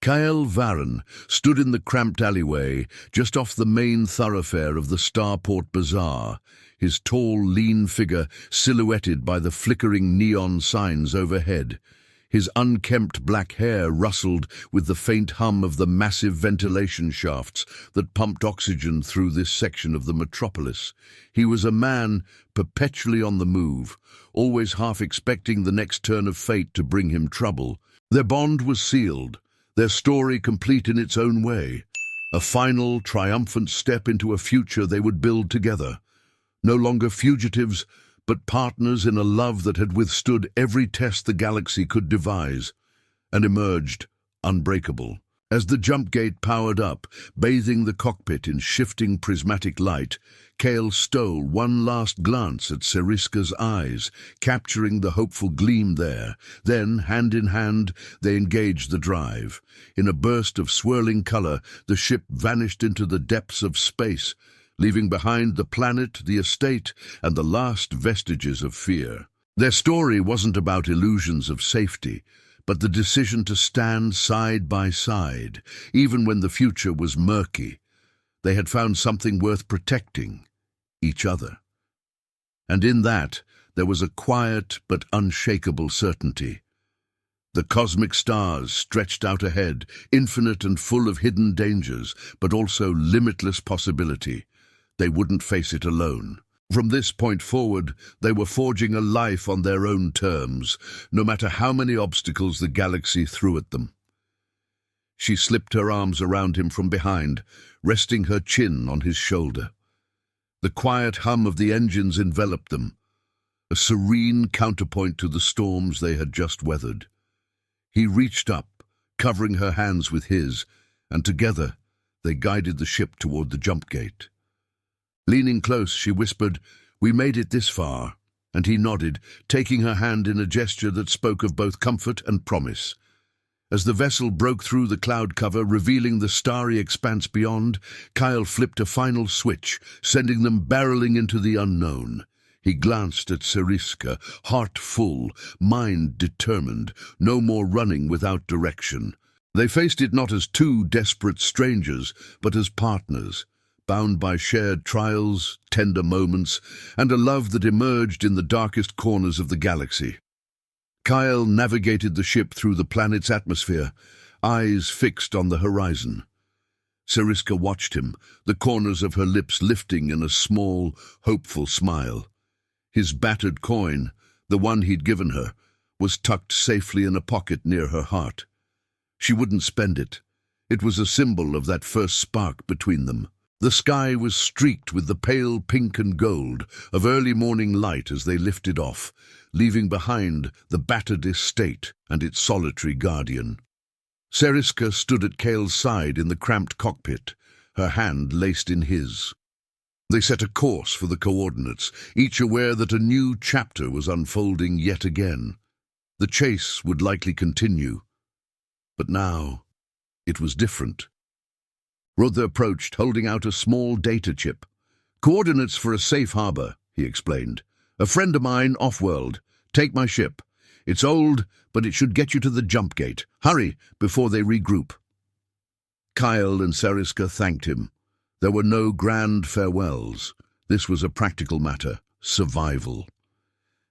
Kael Varen stood in the cramped alleyway just off the main thoroughfare of the Starport Bazaar, his tall, lean figure silhouetted by the flickering neon signs overhead. His unkempt black hair rustled with the faint hum of the massive ventilation shafts that pumped oxygen through this section of the metropolis. He was a man perpetually on the move, always half expecting the next turn of fate to bring him trouble. Their bond was sealed, their story complete in its own way, a final, triumphant step into a future they would build together. No longer fugitives, but partners in a love that had withstood every test the galaxy could devise, and emerged unbreakable. As the jump gate powered up, bathing the cockpit in shifting prismatic light, Kael stole one last glance at Seriska's eyes, capturing the hopeful gleam there. Then, hand in hand, they engaged the drive. In a burst of swirling color, the ship vanished into the depths of space, leaving behind the planet, the estate, and the last vestiges of fear. Their story wasn't about illusions of safety, but the decision to stand side by side, even when the future was murky. They had found something worth protecting: each other. And in that, there was a quiet but unshakable certainty. The cosmic stars stretched out ahead, infinite and full of hidden dangers, but also limitless possibility. They wouldn't face it alone. From this point forward, they were forging a life on their own terms, no matter how many obstacles the galaxy threw at them. She slipped her arms around him from behind, resting her chin on his shoulder. The quiet hum of the engines enveloped them, a serene counterpoint to the storms they had just weathered. He reached up, covering her hands with his, and together they guided the ship toward the jump gate. Leaning close, she whispered, "We made it this far," and he nodded, taking her hand in a gesture that spoke of both comfort and promise. As the vessel broke through the cloud cover, revealing the starry expanse beyond, Kael flipped a final switch, sending them barreling into the unknown. He glanced at Seriska, heart full, mind determined, no more running without direction. They faced it not as two desperate strangers, but as partners, bound by shared trials, tender moments, and a love that emerged in the darkest corners of the galaxy. Kael navigated the ship through the planet's atmosphere, eyes fixed on the horizon. Seriska watched him, the corners of her lips lifting in a small, hopeful smile. His battered coin, the one he'd given her, was tucked safely in a pocket near her heart. She wouldn't spend it. It was a symbol of that first spark between them. The sky was streaked with the pale pink and gold of early morning light as they lifted off, leaving behind the battered estate and its solitary guardian. Seriska stood at Kael's side in the cramped cockpit, her hand laced in his. They set a course for the coordinates, each aware that a new chapter was unfolding yet again. The chase would likely continue, but now it was different. Ruther approached, holding out a small data chip. "Coordinates for a safe harbor," he explained. "A friend of mine off-world. Take my ship. It's old, but it should get you to the jump gate. Hurry, before they regroup." Kael and Seriska thanked him. There were no grand farewells. This was a practical matter, survival.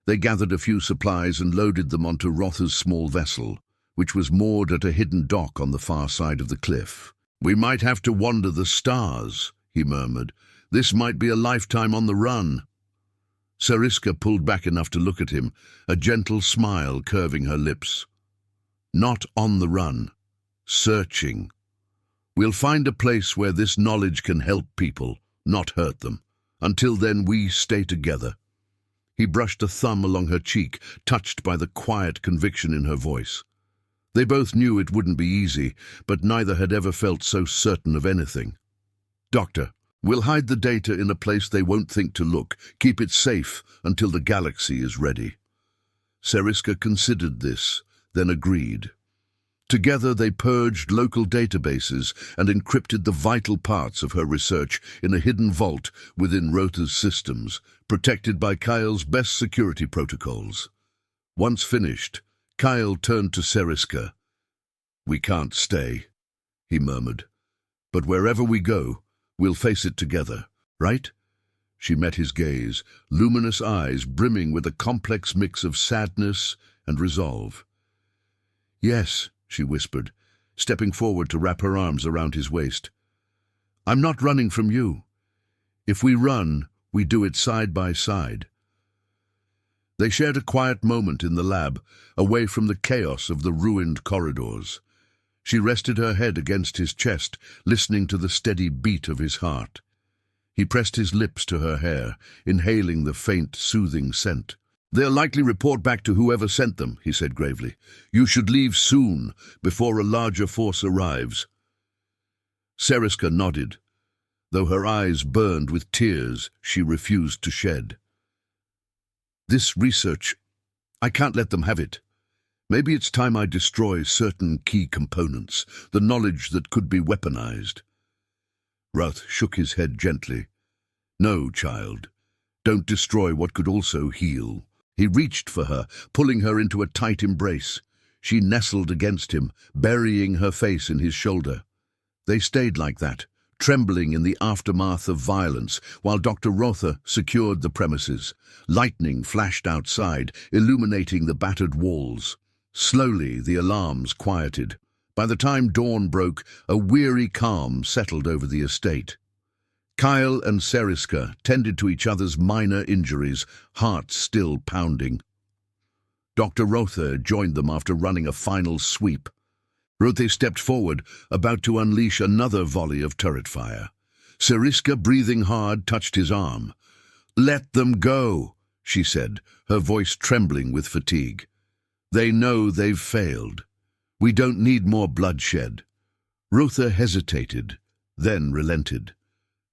They gathered a few supplies and loaded them onto Rother's small vessel, which was moored at a hidden dock on the far side of the cliff. "We might have to wander the stars," he murmured. "This might be a lifetime on the run." Seriska pulled back enough to look at him, a gentle smile curving her lips. "Not on the run. Searching. We'll find a place where this knowledge can help people, not hurt them. Until then, we stay together." He brushed a thumb along her cheek, touched by the quiet conviction in her voice. They both knew it wouldn't be easy, but neither had ever felt so certain of anything. "Doctor, we'll hide the data in a place they won't think to look. Keep it safe until the galaxy is ready." Seriska considered this, then agreed. Together they purged local databases and encrypted the vital parts of her research in a hidden vault within Rother's systems, protected by Kael's best security protocols. Once finished, Kael turned to Seriska. "We can't stay," he murmured. "But wherever we go, we'll face it together, right?" She met his gaze, luminous eyes brimming with a complex mix of sadness and resolve. "Yes," she whispered, stepping forward to wrap her arms around his waist. "I'm not running from you. If we run, we do it side by side." They shared a quiet moment in the lab, away from the chaos of the ruined corridors. She rested her head against his chest, listening to the steady beat of his heart. He pressed his lips to her hair, inhaling the faint, soothing scent. "They'll likely report back to whoever sent them," he said gravely. "You should leave soon, before a larger force arrives." Seriska nodded. Though her eyes burned with tears, she refused to shed. "This research, I can't let them have it. Maybe it's time I destroy certain key components, the knowledge that could be weaponized." Routh shook his head gently. "No, child. Don't destroy what could also heal." He reached for her, pulling her into a tight embrace. She nestled against him, burying her face in his shoulder. They stayed like that, trembling in the aftermath of violence, while Dr. Rotha secured the premises. Lightning flashed outside, illuminating the battered walls. Slowly, the alarms quieted. By the time dawn broke, a weary calm settled over the estate. Kael and Seriska tended to each other's minor injuries, hearts still pounding. Dr. Rotha joined them after running a final sweep. Rotha stepped forward, about to unleash another volley of turret fire. Seriska, breathing hard, touched his arm. "Let them go," she said, her voice trembling with fatigue. "They know they've failed. We don't need more bloodshed." Rotha hesitated, then relented.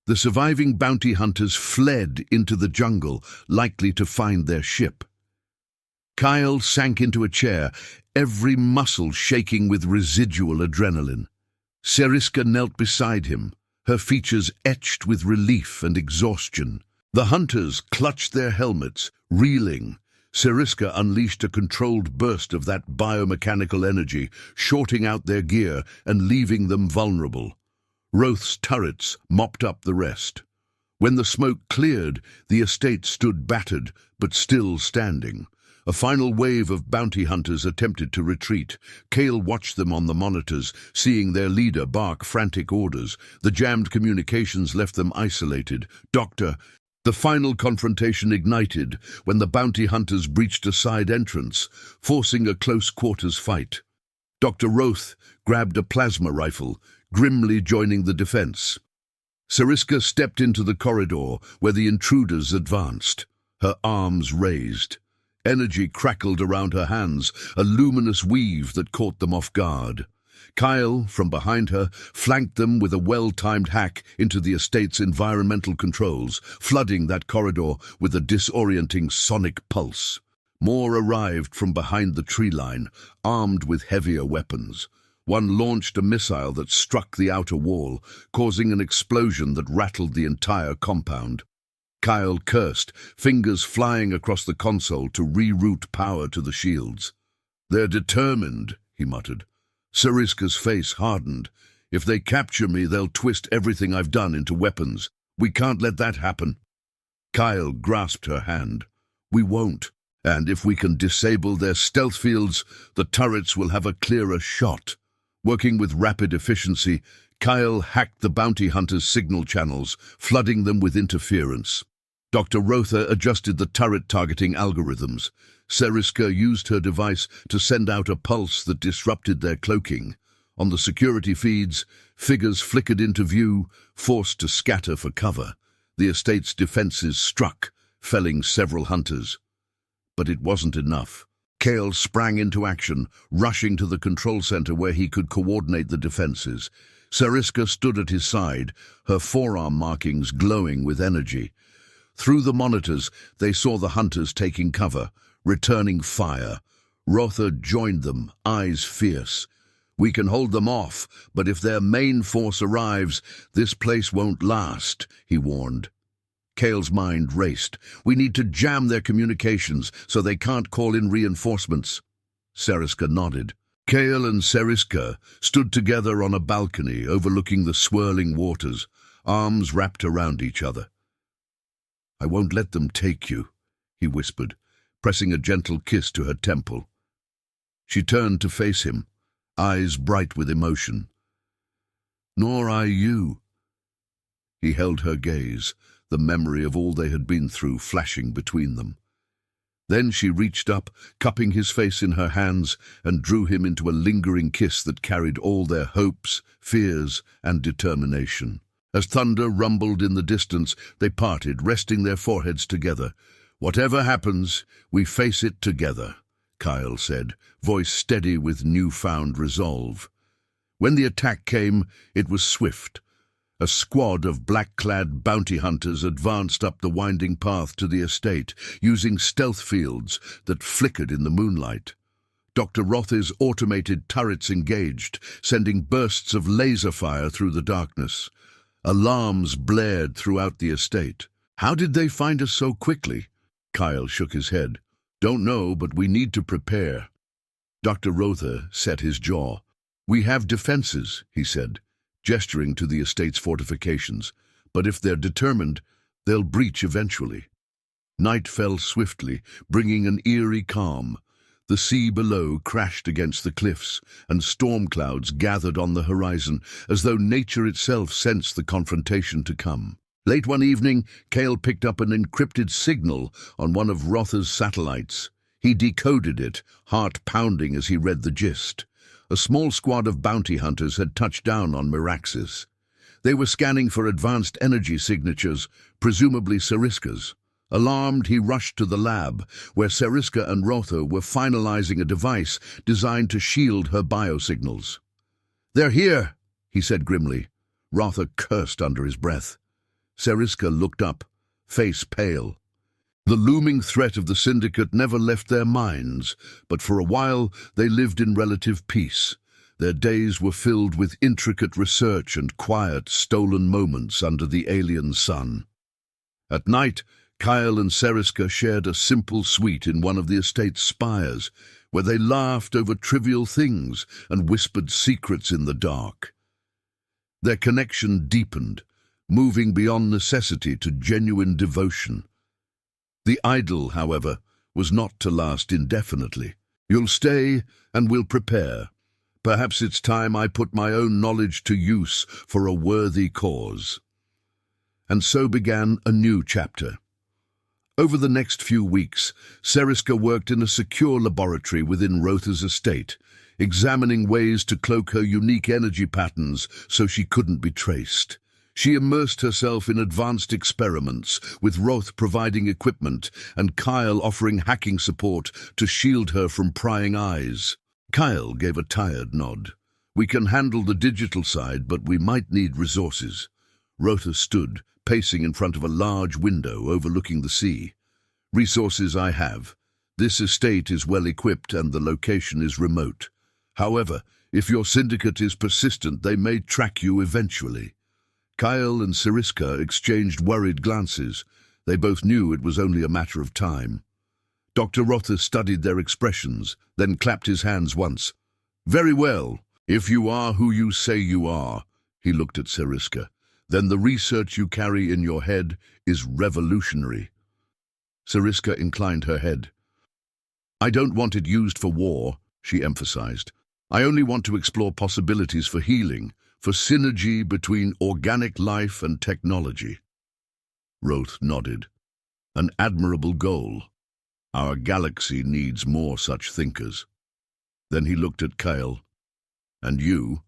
The surviving bounty hunters fled into the jungle, likely to find their ship. Kael sank into a chair, every muscle shaking with residual adrenaline. Seriska knelt beside him, her features etched with relief and exhaustion. The hunters clutched their helmets, reeling. Seriska unleashed a controlled burst of that biomechanical energy, shorting out their gear and leaving them vulnerable. Roth's turrets mopped up the rest. When the smoke cleared, the estate stood battered, but still standing. A final wave of bounty hunters attempted to retreat. Kael watched them on the monitors, seeing their leader bark frantic orders. The jammed communications left them isolated. "Doctor," the final confrontation ignited when the bounty hunters breached a side entrance, forcing a close-quarters fight. Dr. Roth grabbed a plasma rifle, grimly joining the defense. Seriska stepped into the corridor where the intruders advanced, her arms raised. Energy crackled around her hands, a luminous weave that caught them off guard. Kael, from behind her, flanked them with a well-timed hack into the estate's environmental controls, flooding that corridor with a disorienting sonic pulse. More arrived from behind the tree line, armed with heavier weapons. One launched a missile that struck the outer wall, causing an explosion that rattled the entire compound. Kael cursed, fingers flying across the console to reroute power to the shields. "They're determined," he muttered. Seriska's face hardened. "If they capture me, they'll twist everything I've done into weapons. We can't let that happen." Kael grasped her hand. "We won't. And if we can disable their stealth fields, the turrets will have a clearer shot." Working with rapid efficiency, Kael hacked the bounty hunters' signal channels, flooding them with interference. Dr. Rotha adjusted the turret targeting algorithms. Seriska used her device to send out a pulse that disrupted their cloaking. On the security feeds, figures flickered into view, forced to scatter for cover. The estate's defenses struck, felling several hunters. But it wasn't enough. Kael sprang into action, rushing to the control center where he could coordinate the defenses. Seriska stood at his side, her forearm markings glowing with energy. Through the monitors, they saw the hunters taking cover, returning fire. Rotha joined them, eyes fierce. "We can hold them off, but if their main force arrives, this place won't last," he warned. Kael's mind raced. "We need to jam their communications so they can't call in reinforcements." Seriska nodded. Kael and Seriska stood together on a balcony overlooking the swirling waters, arms wrapped around each other. "I won't let them take you," he whispered, pressing a gentle kiss to her temple. She turned to face him, eyes bright with emotion. "Nor I you." He held her gaze, the memory of all they had been through flashing between them. Then she reached up, cupping his face in her hands, and drew him into a lingering kiss that carried all their hopes, fears, and determination. As thunder rumbled in the distance, they parted, resting their foreheads together. "Whatever happens, we face it together," Kael said, voice steady with newfound resolve. When the attack came, it was swift. A squad of black-clad bounty hunters advanced up the winding path to the estate, using stealth fields that flickered in the moonlight. Dr. Roth's automated turrets engaged, sending bursts of laser fire through the darkness. Alarms blared throughout the estate. "How did they find us so quickly?" Kael shook his head. "Don't know, but we need to prepare." Dr. Rother set his jaw. "We have defenses," he said, gesturing to the estate's fortifications, "but if they're determined, they'll breach eventually." Night fell swiftly, bringing an eerie calm. The sea below crashed against the cliffs, and storm clouds gathered on the horizon, as though nature itself sensed the confrontation to come. Late one evening, Kael picked up an encrypted signal on one of Rother's satellites. He decoded it, heart pounding as he read the gist. A small squad of bounty hunters had touched down on Miraxis. They were scanning for advanced energy signatures, presumably Seriska's. Alarmed, he rushed to the lab, where Seriska and Rother were finalizing a device designed to shield her biosignals. "They're here," he said grimly. Rother cursed under his breath. Seriska looked up, face pale. The looming threat of the Syndicate never left their minds, but for a while they lived in relative peace. Their days were filled with intricate research and quiet, stolen moments under the alien sun. At night, Kael and Seriska shared a simple suite in one of the estate's spires, where they laughed over trivial things and whispered secrets in the dark. Their connection deepened, moving beyond necessity to genuine devotion. The idyll, however, was not to last indefinitely. "You'll stay, and we'll prepare. Perhaps it's time I put my own knowledge to use for a worthy cause." And so began a new chapter. Over the next few weeks, Seriska worked in a secure laboratory within Rother's estate, examining ways to cloak her unique energy patterns so she couldn't be traced. She immersed herself in advanced experiments, with Roth providing equipment and Kael offering hacking support to shield her from prying eyes. Kael gave a tired nod. "We can handle the digital side, but we might need resources." Rother stood, pacing in front of a large window overlooking the sea. "Resources I have. This estate is well equipped and the location is remote. However, if your syndicate is persistent, they may track you eventually." Kael and Seriska exchanged worried glances. They both knew it was only a matter of time. Dr. Rother studied their expressions, then clapped his hands once. "Very well. If you are who you say you are," he looked at Seriska, "then the research you carry in your head is revolutionary." Seriska inclined her head. "I don't want it used for war," she emphasized. "I only want to explore possibilities for healing, for synergy between organic life and technology." Roth nodded. "An admirable goal. Our galaxy needs more such thinkers." Then he looked at Kael. "And you?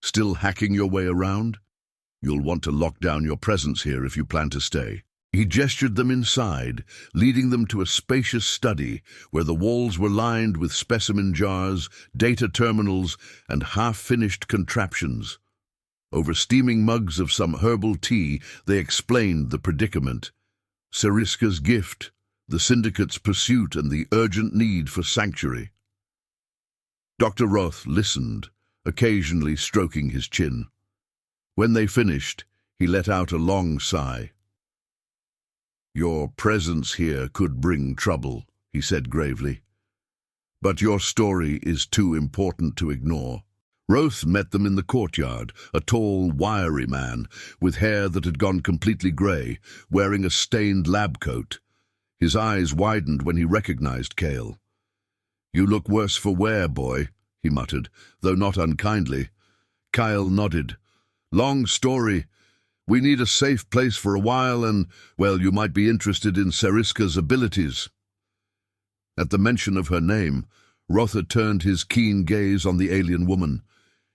Still hacking your way around? You'll want to lock down your presence here if you plan to stay." He gestured them inside, leading them to a spacious study where the walls were lined with specimen jars, data terminals, and half-finished contraptions. Over steaming mugs of some herbal tea, they explained the predicament. Seriska's gift, the Syndicate's pursuit, and the urgent need for sanctuary. Dr. Roth listened, occasionally stroking his chin. When they finished, he let out a long sigh. "Your presence here could bring trouble," he said gravely. But your story is too important to ignore. Roth met them in the courtyard, a tall, wiry man, with hair that had gone completely grey, wearing a stained lab coat. His eyes widened when he recognized Kael. "You look worse for wear, boy," he muttered, though not unkindly. Kael nodded. "Long story. We need a safe place for a while and, well, you might be interested in Seriska's abilities." At the mention of her name, Rotha turned his keen gaze on the alien woman.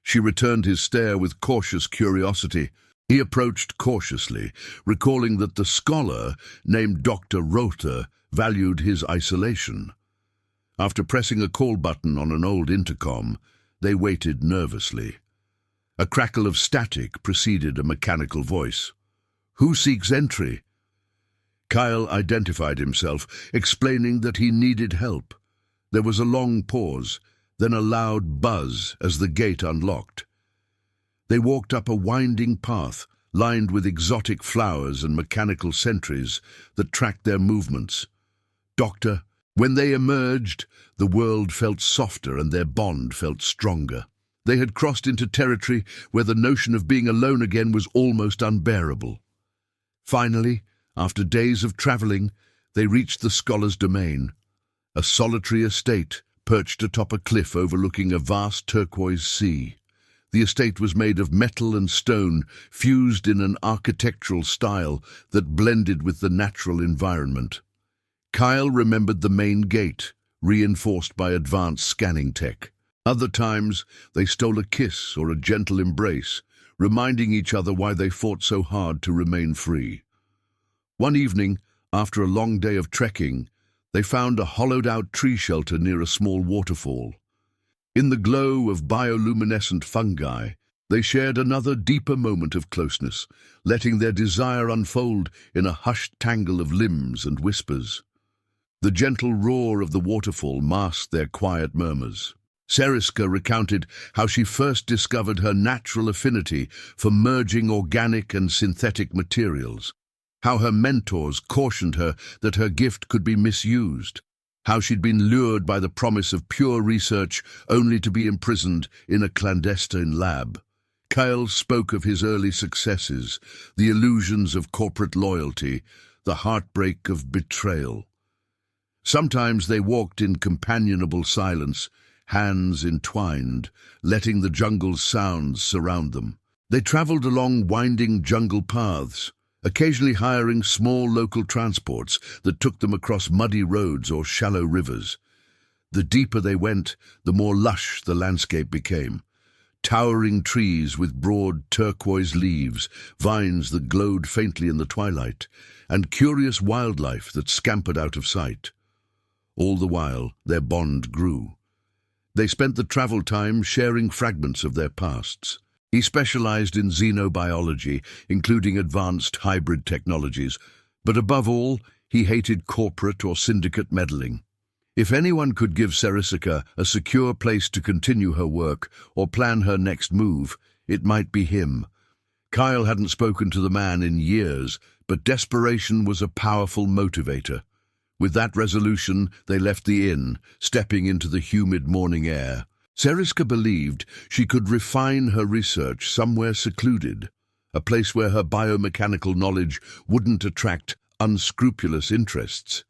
She returned his stare with cautious curiosity. He approached cautiously, recalling that the scholar, named Dr. Rotha, valued his isolation. After pressing a call button on an old intercom, they waited nervously. A crackle of static preceded a mechanical voice. "Who seeks entry?" Kael identified himself, explaining that he needed help. There was a long pause, then a loud buzz as the gate unlocked. They walked up a winding path, lined with exotic flowers and mechanical sentries that tracked their movements. "Doctor," when they emerged, the world felt softer and their bond felt stronger. They had crossed into territory where the notion of being alone again was almost unbearable. Finally, after days of traveling, they reached the scholar's domain, a solitary estate perched atop a cliff overlooking a vast turquoise sea. The estate was made of metal and stone, fused in an architectural style that blended with the natural environment. Kael remembered the main gate, reinforced by advanced scanning tech. Other times, they stole a kiss or a gentle embrace, reminding each other why they fought so hard to remain free. One evening, after a long day of trekking, they found a hollowed-out tree shelter near a small waterfall. In the glow of bioluminescent fungi, they shared another deeper moment of closeness, letting their desire unfold in a hushed tangle of limbs and whispers. The gentle roar of the waterfall masked their quiet murmurs. Seriska recounted how she first discovered her natural affinity for merging organic and synthetic materials, how her mentors cautioned her that her gift could be misused, how she'd been lured by the promise of pure research only to be imprisoned in a clandestine lab. Kael spoke of his early successes, the illusions of corporate loyalty, the heartbreak of betrayal. Sometimes they walked in companionable silence, hands entwined, letting the jungle's sounds surround them. They traveled along winding jungle paths, occasionally hiring small local transports that took them across muddy roads or shallow rivers. The deeper they went, the more lush the landscape became. Towering trees with broad turquoise leaves, vines that glowed faintly in the twilight, and curious wildlife that scampered out of sight. All the while, their bond grew. They spent the travel time sharing fragments of their pasts. He specialized in xenobiology, including advanced hybrid technologies, but above all, he hated corporate or syndicate meddling. If anyone could give Seriska a secure place to continue her work or plan her next move, it might be him. Kael hadn't spoken to the man in years, but desperation was a powerful motivator. With that resolution, they left the inn, stepping into the humid morning air. Seriska believed she could refine her research somewhere secluded, a place where her biomechanical knowledge wouldn't attract unscrupulous interests.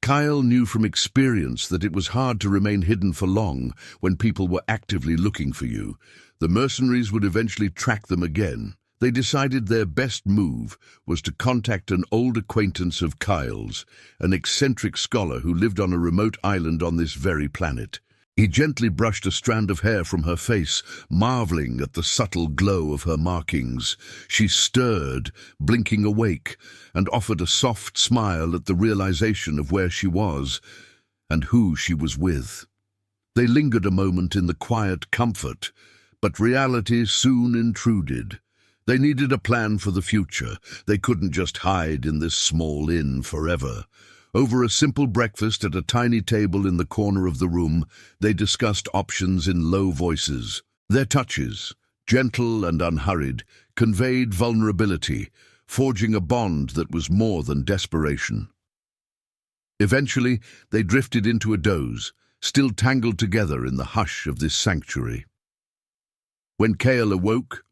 Kael knew from experience that it was hard to remain hidden for long when people were actively looking for you. The mercenaries would eventually track them again. They decided their best move was to contact an old acquaintance of Kael's, an eccentric scholar who lived on a remote island on this very planet. He gently brushed a strand of hair from her face, marveling at the subtle glow of her markings. She stirred, blinking awake, and offered a soft smile at the realization of where she was and who she was with. They lingered a moment in the quiet comfort, but reality soon intruded. They needed a plan for the future. They couldn't just hide in this small inn forever. Over a simple breakfast at a tiny table in the corner of the room, they discussed options in low voices. Their touches, gentle and unhurried, conveyed vulnerability, forging a bond that was more than desperation. Eventually, they drifted into a doze, still tangled together in the hush of this sanctuary. When Kael awoke,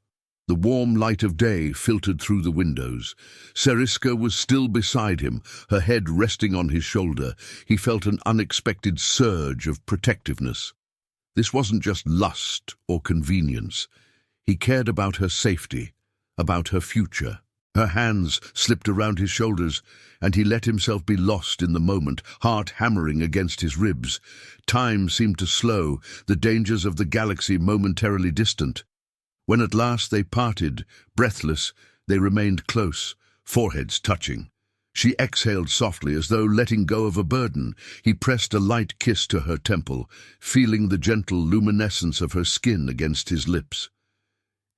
the warm light of day filtered through the windows. Seriska was still beside him, her head resting on his shoulder. He felt an unexpected surge of protectiveness. This wasn't just lust or convenience. He cared about her safety, about her future. Her hands slipped around his shoulders, and he let himself be lost in the moment, heart hammering against his ribs. Time seemed to slow, the dangers of the galaxy momentarily distant. When at last they parted, breathless, they remained close, foreheads touching. She exhaled softly as though letting go of a burden. He pressed a light kiss to her temple, feeling the gentle luminescence of her skin against his lips.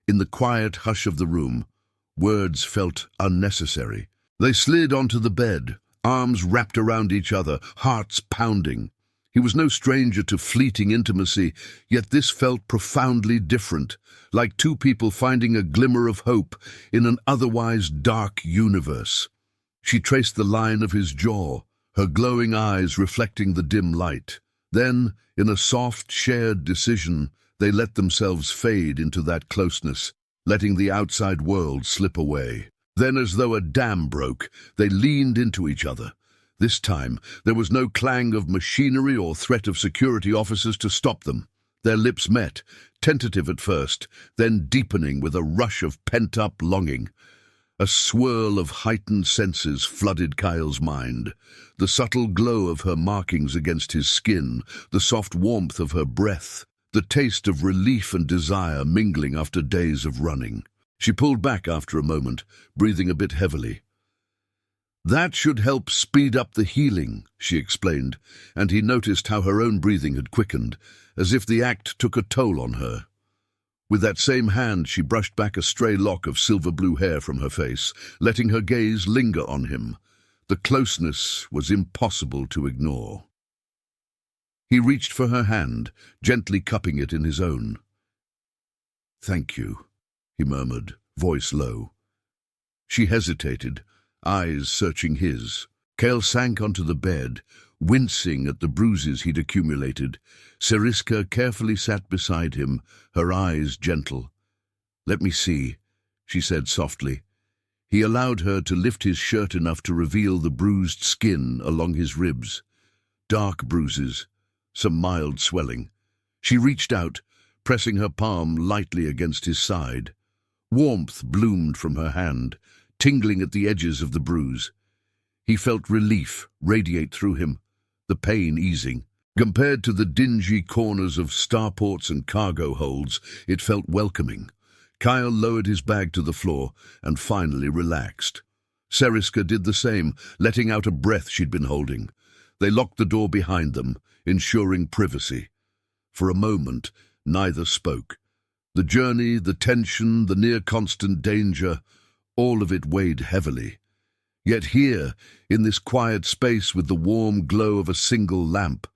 In the quiet hush of the room, words felt unnecessary. They slid onto the bed, arms wrapped around each other, hearts pounding. He was no stranger to fleeting intimacy, yet this felt profoundly different, like two people finding a glimmer of hope in an otherwise dark universe. She traced the line of his jaw, her glowing eyes reflecting the dim light. Then, in a soft, shared decision, they let themselves fade into that closeness, letting the outside world slip away. Then, as though a dam broke, they leaned into each other. This time, there was no clang of machinery or threat of security officers to stop them. Their lips met, tentative at first, then deepening with a rush of pent-up longing. A swirl of heightened senses flooded Kael's mind. The subtle glow of her markings against his skin, the soft warmth of her breath, the taste of relief and desire mingling after days of running. She pulled back after a moment, breathing a bit heavily. "That should help speed up the healing," she explained, and he noticed how her own breathing had quickened, as if the act took a toll on her. With that same hand, she brushed back a stray lock of silver-blue hair from her face, letting her gaze linger on him. The closeness was impossible to ignore. He reached for her hand, gently cupping it in his own. "Thank you," he murmured, voice low. She hesitated, eyes searching his. Kael sank onto the bed, wincing at the bruises he'd accumulated. Seriska carefully sat beside him, her eyes gentle. "Let me see," she said softly. He allowed her to lift his shirt enough to reveal the bruised skin along his ribs. Dark bruises, some mild swelling. She reached out, pressing her palm lightly against his side. Warmth bloomed from her hand, tingling at the edges of the bruise. He felt relief radiate through him, the pain easing. Compared to the dingy corners of starports and cargo holds, it felt welcoming. Kael lowered his bag to the floor and finally relaxed. Seriska did the same, letting out a breath she'd been holding. They locked the door behind them, ensuring privacy. For a moment, neither spoke. The journey, the tension, the near-constant danger, all of it weighed heavily. Yet here, in this quiet space with the warm glow of a single lamp,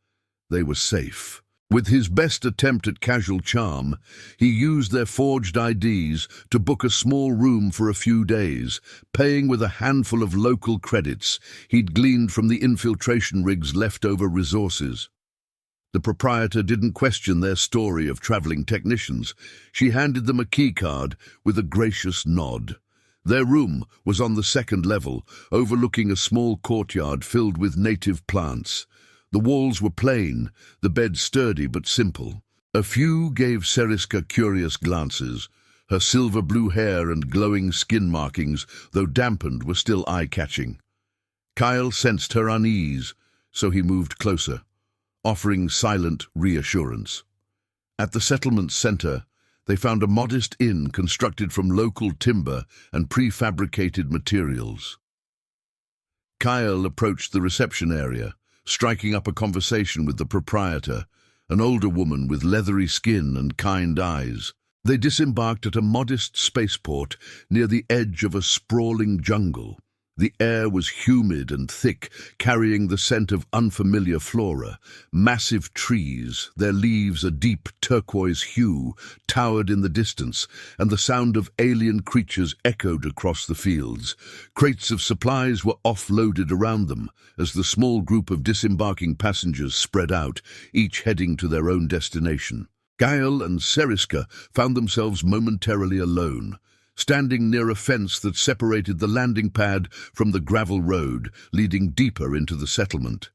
they were safe. With his best attempt at casual charm, he used their forged IDs to book a small room for a few days, paying with a handful of local credits he'd gleaned from the infiltration rig's leftover resources. The proprietor didn't question their story of traveling technicians. She handed them a keycard with a gracious nod. Their room was on the second level, overlooking a small courtyard filled with native plants. The walls were plain, the bed sturdy but simple. A few gave Seriska curious glances. Her silver-blue hair and glowing skin markings, though dampened, were still eye-catching. Kael sensed her unease, so he moved closer, offering silent reassurance. At the settlement's center, they found a modest inn constructed from local timber and prefabricated materials. Kael approached the reception area, striking up a conversation with the proprietor, an older woman with leathery skin and kind eyes. They disembarked at a modest spaceport near the edge of a sprawling jungle. The air was humid and thick, carrying the scent of unfamiliar flora. Massive trees, their leaves a deep turquoise hue, towered in the distance, and the sound of alien creatures echoed across the fields. Crates of supplies were offloaded around them, as the small group of disembarking passengers spread out, each heading to their own destination. Kael and Seriska found themselves momentarily alone, standing near a fence that separated the landing pad from the gravel road leading deeper into the settlement.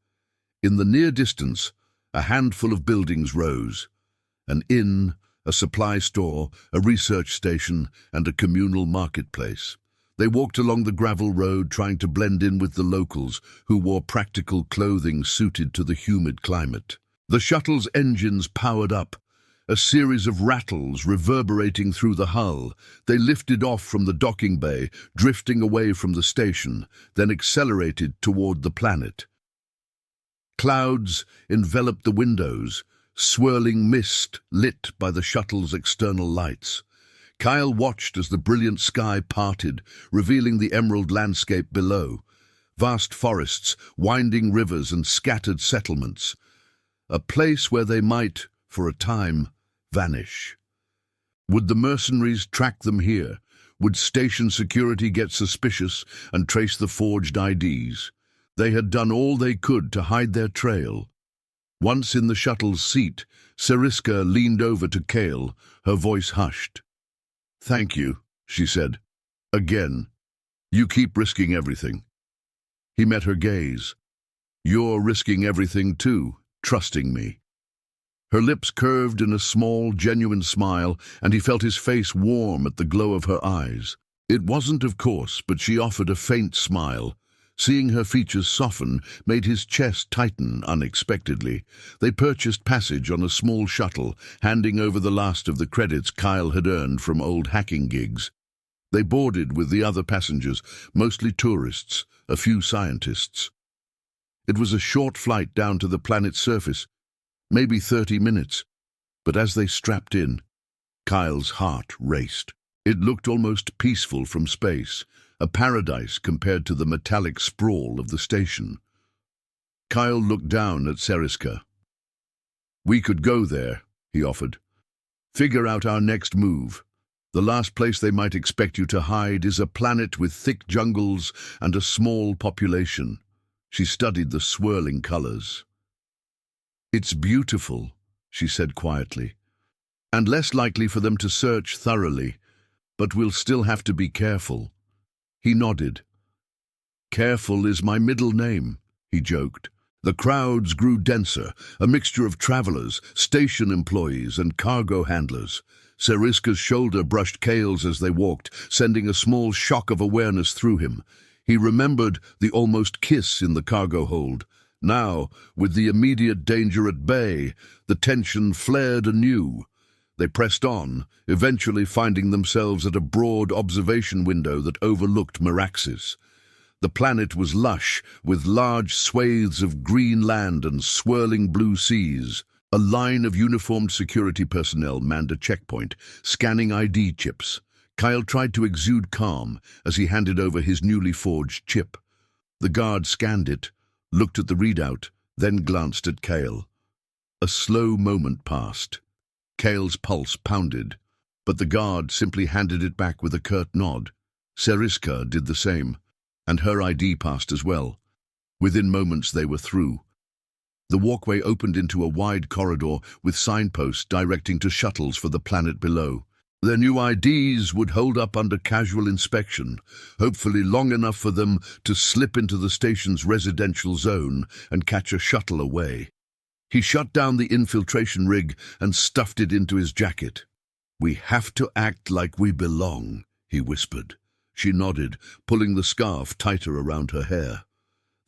In the near distance, a handful of buildings rose: an inn, a supply store, a research station, and a communal marketplace. They walked along the gravel road, trying to blend in with the locals, who wore practical clothing suited to the humid climate. The shuttle's engines powered up, a series of rattles reverberating through the hull. They lifted off from the docking bay, drifting away from the station, then accelerated toward the planet. Clouds enveloped the windows, swirling mist lit by the shuttle's external lights. Kael watched as the brilliant sky parted, revealing the emerald landscape below. Vast forests, winding rivers, and scattered settlements. A place where they might, for a time, vanish. Would the mercenaries track them here? Would station security get suspicious and trace the forged IDs? They had done all they could to hide their trail. Once in the shuttle's seat, Seriska leaned over to Kael, her voice hushed. "Thank you," she said. "Again. You keep risking everything." He met her gaze. "You're risking everything too, trusting me." Her lips curved in a small, genuine smile, and he felt his face warm at the glow of her eyes. It wasn't, of course, but she offered a faint smile. Seeing her features soften made his chest tighten unexpectedly. They purchased passage on a small shuttle, handing over the last of the credits Kael had earned from old hacking gigs. They boarded with the other passengers, mostly tourists, a few scientists. It was a short flight down to the planet's surface, maybe 30 minutes, but as they strapped in, Kael's heart raced. It looked almost peaceful from space, a paradise compared to the metallic sprawl of the station. Kael looked down at Seriska. "We could go there," he offered. "Figure out our next move. The last place they might expect you to hide is a planet with thick jungles and a small population." She studied the swirling colors. "It's beautiful," she said quietly, "and less likely for them to search thoroughly, but we'll still have to be careful." He nodded. "Careful is my middle name," he joked. The crowds grew denser, a mixture of travelers, station employees, and cargo handlers. Seriska's shoulder brushed Kael's as they walked, sending a small shock of awareness through him. He remembered the almost kiss in the cargo hold. Now, with the immediate danger at bay, the tension flared anew. They pressed on, eventually finding themselves at a broad observation window that overlooked Meraxis. The planet was lush, with large swathes of green land and swirling blue seas. A line of uniformed security personnel manned a checkpoint, scanning ID chips. Kael tried to exude calm as he handed over his newly forged chip. The guard scanned it, looked at the readout, then glanced at Kael. A slow moment passed. Kael's pulse pounded, but the guard simply handed it back with a curt nod. Seriska did the same, and her ID passed as well. Within moments they were through. The walkway opened into a wide corridor with signposts directing to shuttles for the planet below. Their new IDs would hold up under casual inspection, hopefully long enough for them to slip into the station's residential zone and catch a shuttle away. He shut down the infiltration rig and stuffed it into his jacket. "We have to act like we belong," he whispered. She nodded, pulling the scarf tighter around her hair.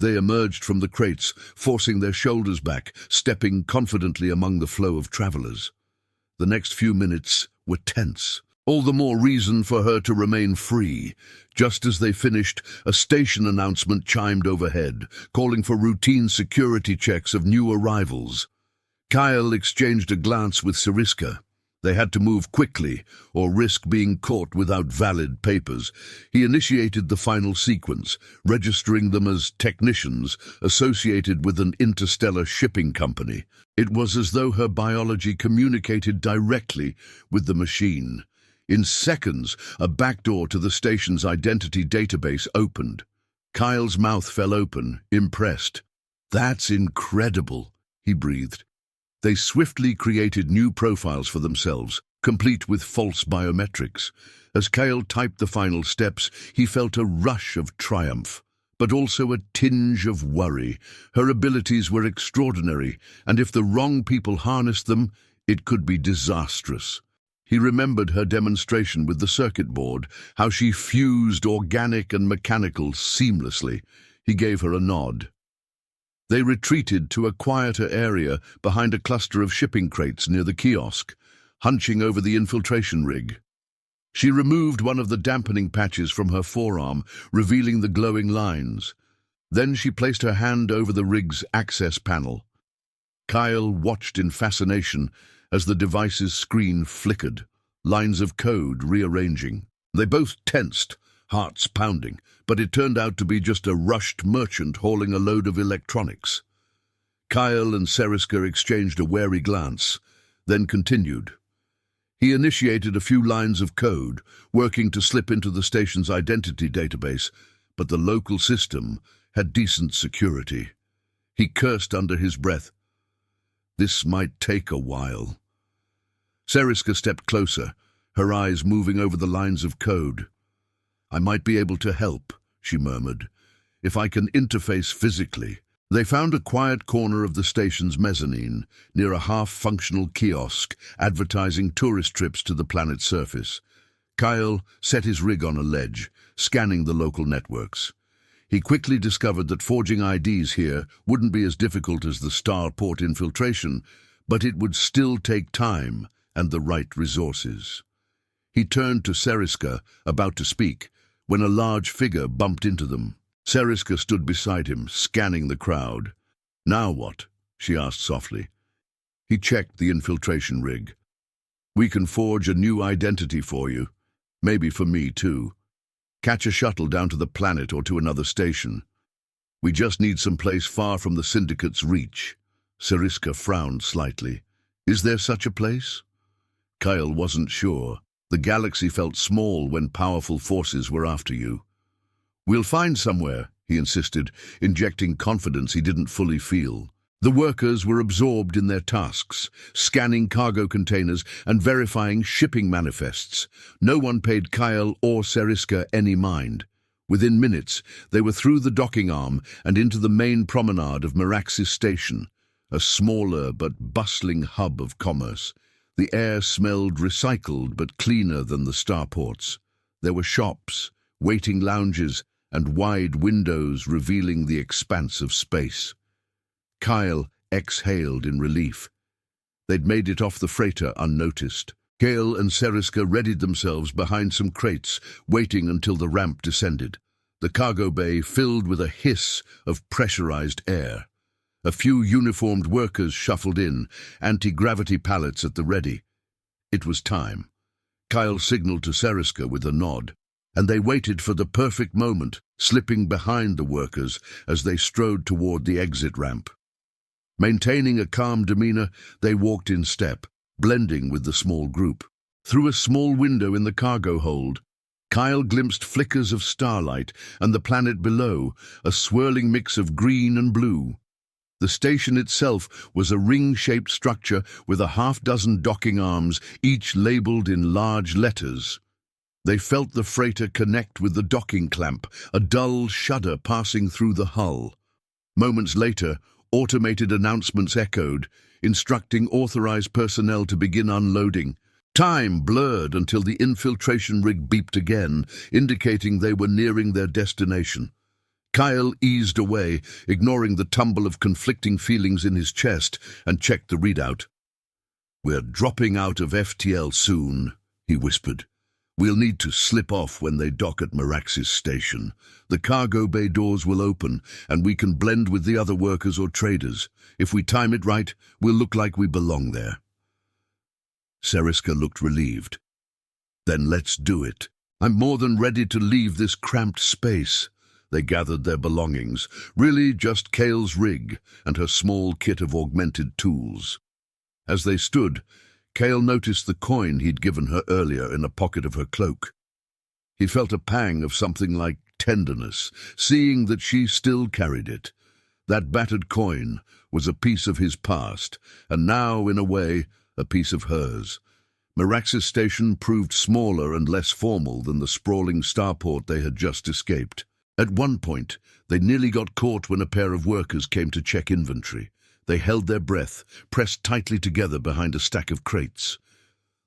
They emerged from the crates, forcing their shoulders back, stepping confidently among the flow of travelers. The next few minutes were tense. All the more reason for her to remain free. Just as they finished, a station announcement chimed overhead, calling for routine security checks of new arrivals. Kael exchanged a glance with Seriska. They had to move quickly or risk being caught without valid papers. He initiated the final sequence, registering them as technicians associated with an interstellar shipping company. It was as though her biology communicated directly with the machine. In seconds, a backdoor to the station's identity database opened. Kael's mouth fell open, impressed. "That's incredible," he breathed. They swiftly created new profiles for themselves, complete with false biometrics. As Kael typed the final steps, he felt a rush of triumph, but also a tinge of worry. Her abilities were extraordinary, and if the wrong people harnessed them, it could be disastrous. He remembered her demonstration with the circuit board, how she fused organic and mechanical seamlessly. He gave her a nod. They retreated to a quieter area behind a cluster of shipping crates near the kiosk, hunching over the infiltration rig. She removed one of the dampening patches from her forearm, revealing the glowing lines. Then she placed her hand over the rig's access panel. Kael watched in fascination as the device's screen flickered, lines of code rearranging. They both tensed, hearts pounding, but it turned out to be just a rushed merchant hauling a load of electronics. Kael and Seriska exchanged a wary glance, then continued. He initiated a few lines of code, working to slip into the station's identity database, but the local system had decent security. He cursed under his breath. This might take a while. Seriska stepped closer, her eyes moving over the lines of code. "I might be able to help," she murmured, "if I can interface physically." They found a quiet corner of the station's mezzanine, near a half-functional kiosk advertising tourist trips to the planet's surface. Kael set his rig on a ledge, scanning the local networks. He quickly discovered that forging IDs here wouldn't be as difficult as the starport infiltration, but it would still take time and the right resources. He turned to Seriska, about to speak, when a large figure bumped into them. Seriska stood beside him, scanning the crowd. "Now what?" she asked softly. He checked the infiltration rig. "We can forge a new identity for you. Maybe for me, too. Catch a shuttle down to the planet or to another station. We just need some place far from the Syndicate's reach." Seriska frowned slightly. "Is there such a place?" Kael wasn't sure. The galaxy felt small when powerful forces were after you. "We'll find somewhere," he insisted, injecting confidence he didn't fully feel. The workers were absorbed in their tasks, scanning cargo containers and verifying shipping manifests. No one paid Kael or Seriska any mind. Within minutes, they were through the docking arm and into the main promenade of Meraxis Station, a smaller but bustling hub of commerce. The air smelled recycled but cleaner than the starports. There were shops, waiting lounges, and wide windows revealing the expanse of space. Kael exhaled in relief. They'd made it off the freighter unnoticed. Kael and Seriska readied themselves behind some crates, waiting until the ramp descended. The cargo bay filled with a hiss of pressurized air. A few uniformed workers shuffled in, anti-gravity pallets at the ready. It was time. Kael signaled to Seriska with a nod, and they waited for the perfect moment, slipping behind the workers as they strode toward the exit ramp. Maintaining a calm demeanor, they walked in step, blending with the small group. Through a small window in the cargo hold, Kael glimpsed flickers of starlight and the planet below, a swirling mix of green and blue. The station itself was a ring-shaped structure with a half-dozen docking arms, each labeled in large letters. They felt the freighter connect with the docking clamp, a dull shudder passing through the hull. Moments later, automated announcements echoed, instructing authorized personnel to begin unloading. Time blurred until the infiltration rig beeped again, indicating they were nearing their destination. Kael eased away, ignoring the tumble of conflicting feelings in his chest, and checked the readout. "We're dropping out of FTL soon," he whispered. "We'll need to slip off when they dock at Meraxis Station. The cargo bay doors will open, and we can blend with the other workers or traders. If we time it right, we'll look like we belong there." Seriska looked relieved. Then let's do it. I'm more than ready to leave this cramped space. They gathered their belongings, really just Kael's rig and her small kit of augmented tools. As they stood, Kael noticed the coin he'd given her earlier in a pocket of her cloak. He felt a pang of something like tenderness, seeing that she still carried it. That battered coin was a piece of his past, and now, in a way, a piece of hers. Merax's station proved smaller and less formal than the sprawling starport they had just escaped. At one point, they nearly got caught when a pair of workers came to check inventory. They held their breath, pressed tightly together behind a stack of crates.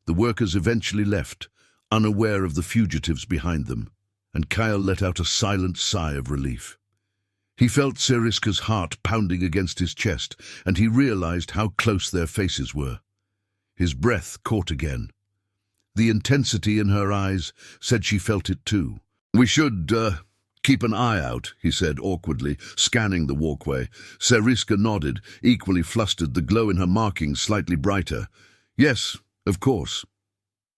The workers eventually left, unaware of the fugitives behind them, and Kael let out a silent sigh of relief. He felt Seriska's heart pounding against his chest, and he realized how close their faces were. His breath caught again. The intensity in her eyes said she felt it too. "We should, keep an eye out," he said awkwardly, scanning the walkway. Seriska nodded, equally flustered, the glow in her markings slightly brighter. "Yes, of course."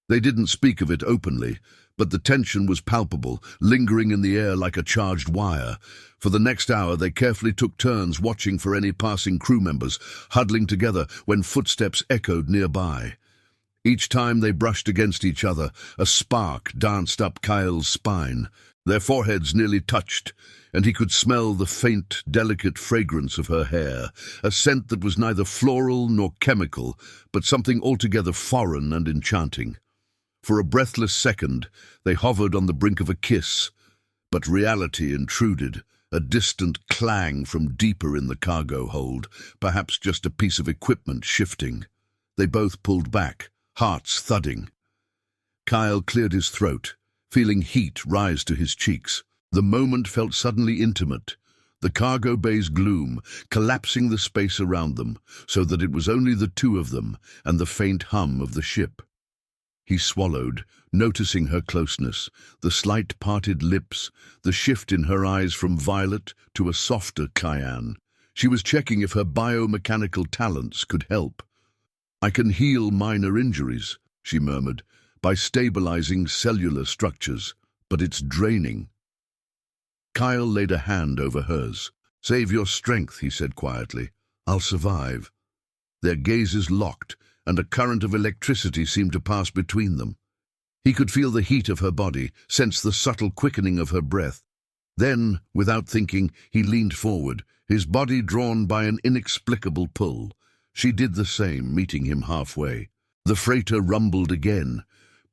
They didn't speak of it openly, but the tension was palpable, lingering in the air like a charged wire. For the next hour, they carefully took turns watching for any passing crew members, huddling together when footsteps echoed nearby. Each time they brushed against each other, a spark danced up Kael's spine. Their foreheads nearly touched, and he could smell the faint, delicate fragrance of her hair, a scent that was neither floral nor chemical, but something altogether foreign and enchanting. For a breathless second, they hovered on the brink of a kiss, but reality intruded, a distant clang from deeper in the cargo hold, perhaps just a piece of equipment shifting. They both pulled back, hearts thudding. Kael cleared his throat, feeling heat rise to his cheeks. The moment felt suddenly intimate, the cargo bay's gloom collapsing the space around them, so that it was only the two of them and the faint hum of the ship. He swallowed, noticing her closeness, the slight parted lips, the shift in her eyes from violet to a softer cyan. She was checking if her biomechanical talents could help. "I can heal minor injuries," she murmured, "by stabilizing cellular structures, but it's draining." Kael laid a hand over hers. "Save your strength," he said quietly. "I'll survive." Their gazes locked, and a current of electricity seemed to pass between them. He could feel the heat of her body, sense the subtle quickening of her breath. Then, without thinking, he leaned forward, his body drawn by an inexplicable pull. She did the same, meeting him halfway. The freighter rumbled again,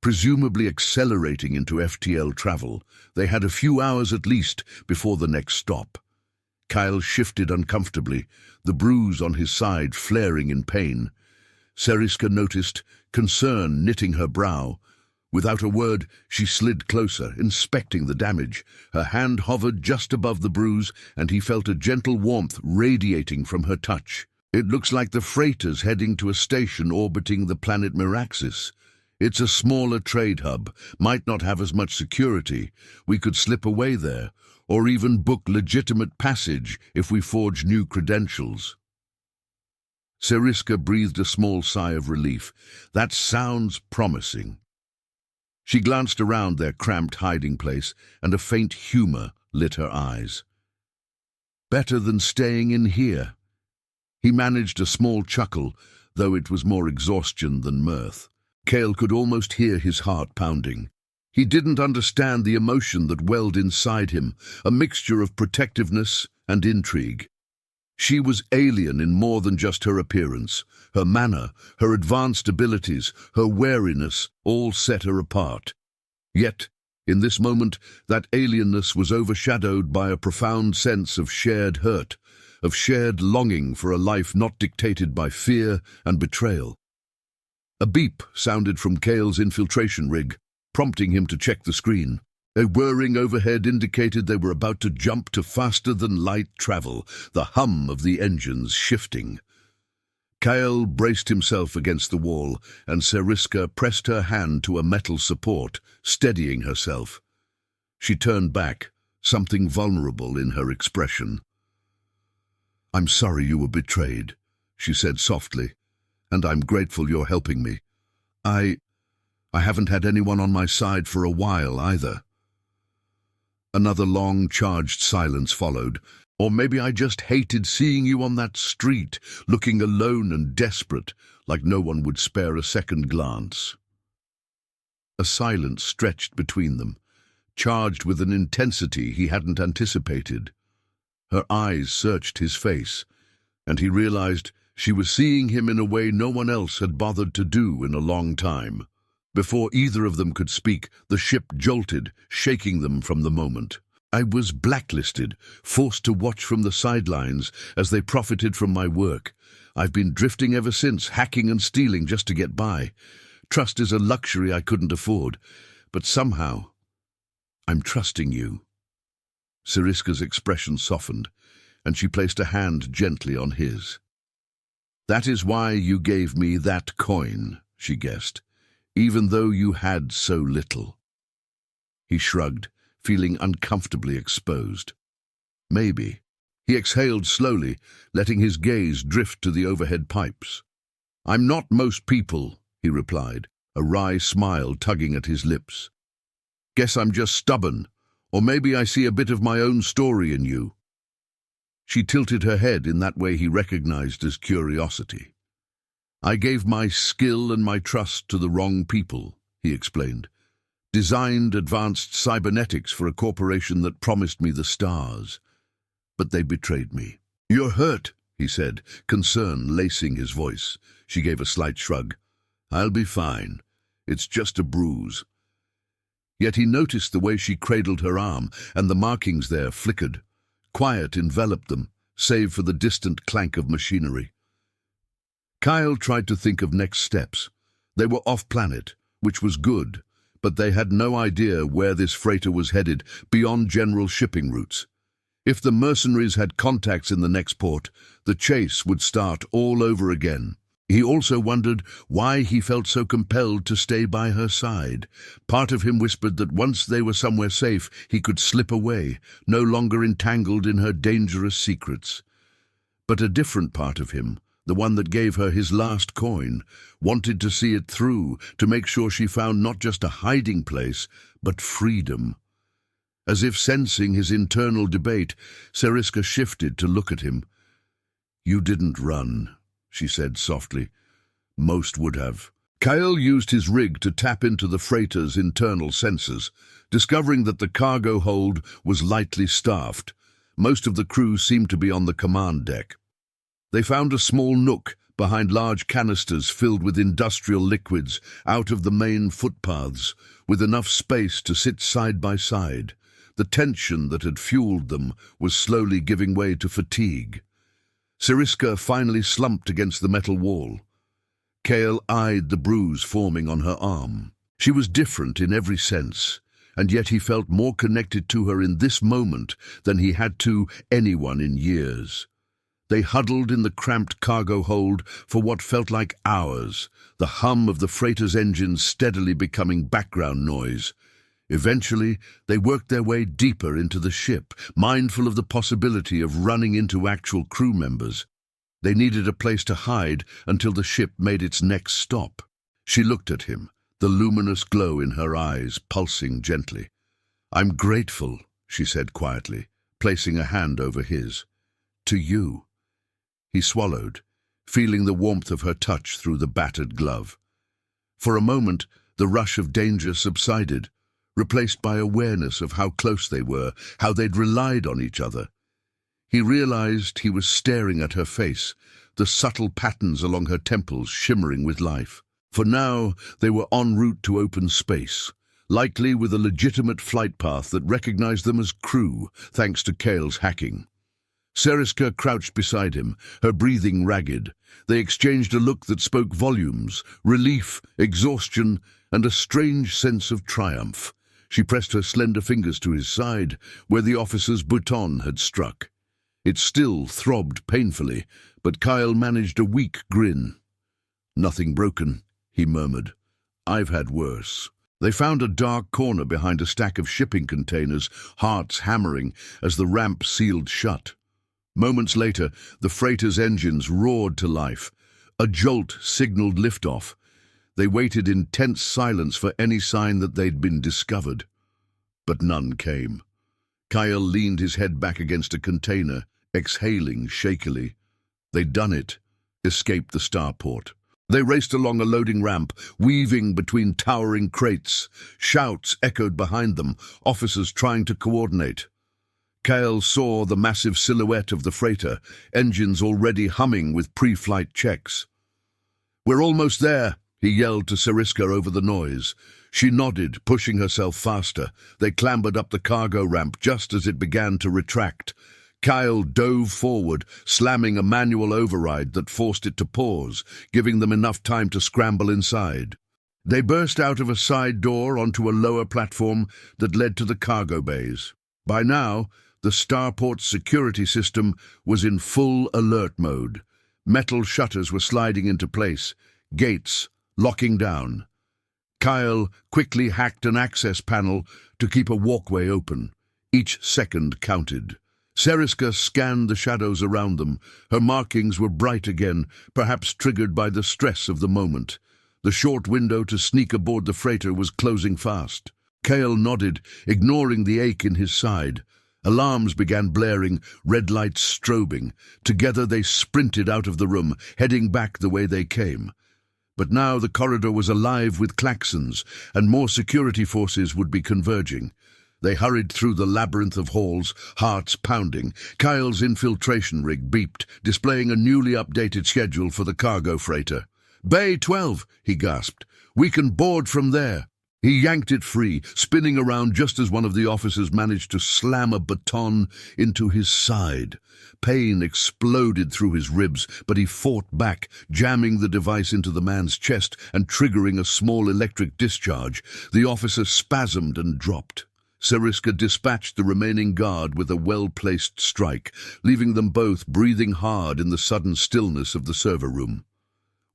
presumably accelerating into FTL travel. They had a few hours at least before the next stop. Kael shifted uncomfortably, the bruise on his side flaring in pain. Seriska noticed, concern knitting her brow. Without a word, she slid closer, inspecting the damage. Her hand hovered just above the bruise, and he felt a gentle warmth radiating from her touch. "It looks like the freighter's heading to a station orbiting the planet Meraxis. It's a smaller trade hub, might not have as much security. We could slip away there, or even book legitimate passage if we forge new credentials." Seriska breathed a small sigh of relief. "That sounds promising." She glanced around their cramped hiding place, and a faint humor lit her eyes. "Better than staying in here." He managed a small chuckle, though it was more exhaustion than mirth. Kael could almost hear his heart pounding. He didn't understand the emotion that welled inside him, a mixture of protectiveness and intrigue. She was alien in more than just her appearance. Her manner, her advanced abilities, her wariness all set her apart. Yet, in this moment, that alienness was overshadowed by a profound sense of shared hurt, of shared longing for a life not dictated by fear and betrayal. A beep sounded from Kael's infiltration rig, prompting him to check the screen. A whirring overhead indicated they were about to jump to faster-than-light travel, the hum of the engines shifting. Kael braced himself against the wall, and Seriska pressed her hand to a metal support, steadying herself. She turned back, something vulnerable in her expression. "I'm sorry you were betrayed," she said softly, "and I'm grateful you're helping me. I haven't had anyone on my side for a while either." Another long, charged silence followed. "Or maybe I just hated seeing you on that street, looking alone and desperate, like no one would spare a second glance." A silence stretched between them, charged with an intensity he hadn't anticipated. Her eyes searched his face, and he realized she was seeing him in a way no one else had bothered to do in a long time. Before either of them could speak, the ship jolted, shaking them from the moment. "I was blacklisted, forced to watch from the sidelines as they profited from my work. I've been drifting ever since, hacking and stealing just to get by. Trust is a luxury I couldn't afford, but somehow I'm trusting you." Seriska's expression softened, and she placed a hand gently on his. "That is why you gave me that coin," she guessed, "even though you had so little." He shrugged, feeling uncomfortably exposed. "Maybe." He exhaled slowly, letting his gaze drift to the overhead pipes. "I'm not most people," he replied, a wry smile tugging at his lips. "Guess I'm just stubborn, or maybe I see a bit of my own story in you." She tilted her head in that way he recognized as curiosity. "I gave my skill and my trust to the wrong people," he explained. "Designed advanced cybernetics for a corporation that promised me the stars. But they betrayed me." "You're hurt," he said, concern lacing his voice. She gave a slight shrug. "I'll be fine. It's just a bruise." Yet he noticed the way she cradled her arm, and the markings there flickered. Quiet enveloped them, save for the distant clank of machinery. Kael tried to think of next steps. They were off-planet, which was good, but they had no idea where this freighter was headed beyond general shipping routes. If the mercenaries had contacts in the next port, the chase would start all over again. He also wondered why he felt so compelled to stay by her side. Part of him whispered that once they were somewhere safe, he could slip away, no longer entangled in her dangerous secrets. But a different part of him, the one that gave her his last coin, wanted to see it through, to make sure she found not just a hiding place, but freedom. As if sensing his internal debate, Seriska shifted to look at him. "You didn't run," she said softly. "Most would have." Kael used his rig to tap into the freighter's internal sensors, discovering that the cargo hold was lightly staffed. Most of the crew seemed to be on the command deck. They found a small nook behind large canisters filled with industrial liquids out of the main footpaths, with enough space to sit side by side. The tension that had fueled them was slowly giving way to fatigue. Seriska finally slumped against the metal wall. Kael eyed the bruise forming on her arm. She was different in every sense, and yet he felt more connected to her in this moment than he had to anyone in years. They huddled in the cramped cargo hold for what felt like hours, the hum of the freighter's engines steadily becoming background noise. Eventually, they worked their way deeper into the ship, mindful of the possibility of running into actual crew members. They needed a place to hide until the ship made its next stop. She looked at him, the luminous glow in her eyes pulsing gently. "I'm grateful," she said quietly, placing a hand over his. "To you." He swallowed, feeling the warmth of her touch through the battered glove. For a moment, the rush of danger subsided, replaced by awareness of how close they were, how they'd relied on each other. He realized he was staring at her face, the subtle patterns along her temples shimmering with life. For now, they were en route to open space, likely with a legitimate flight path that recognized them as crew, thanks to Kael's hacking. Seriska crouched beside him, her breathing ragged. They exchanged a look that spoke volumes, relief, exhaustion, and a strange sense of triumph. She pressed her slender fingers to his side, where the officer's baton had struck. It still throbbed painfully, but Kael managed a weak grin. "Nothing broken," he murmured. "I've had worse." They found a dark corner behind a stack of shipping containers, hearts hammering as the ramp sealed shut. Moments later, the freighter's engines roared to life. A jolt signaled liftoff. They waited in tense silence for any sign that they'd been discovered. But none came. Kael leaned his head back against a container, exhaling shakily. They'd done it, escaped the starport. They raced along a loading ramp, weaving between towering crates. Shouts echoed behind them, officers trying to coordinate. Kael saw the massive silhouette of the freighter, engines already humming with pre-flight checks. "We're almost there," he yelled to Seriska over the noise. She nodded, pushing herself faster. They clambered up the cargo ramp just as it began to retract. Kael dove forward, slamming a manual override that forced it to pause, giving them enough time to scramble inside. They burst out of a side door onto a lower platform that led to the cargo bays. By now, the starport's security system was in full alert mode. Metal shutters were sliding into place, gates locking down. Kael quickly hacked an access panel to keep a walkway open. Each second counted. Seriska scanned the shadows around them. Her markings were bright again, perhaps triggered by the stress of the moment. The short window to sneak aboard the freighter was closing fast. Kael nodded, ignoring the ache in his side. Alarms began blaring, red lights strobing. Together they sprinted out of the room, heading back the way they came. But now the corridor was alive with klaxons, and more security forces would be converging. They hurried through the labyrinth of halls, hearts pounding. Kael's infiltration rig beeped, displaying a newly updated schedule for the cargo freighter. "Bay 12, he gasped. "We can board from there." He yanked it free, spinning around just as one of the officers managed to slam a baton into his side. Pain exploded through his ribs, but he fought back, jamming the device into the man's chest and triggering a small electric discharge. The officer spasmed and dropped. Seriska dispatched the remaining guard with a well-placed strike, leaving them both breathing hard in the sudden stillness of the server room.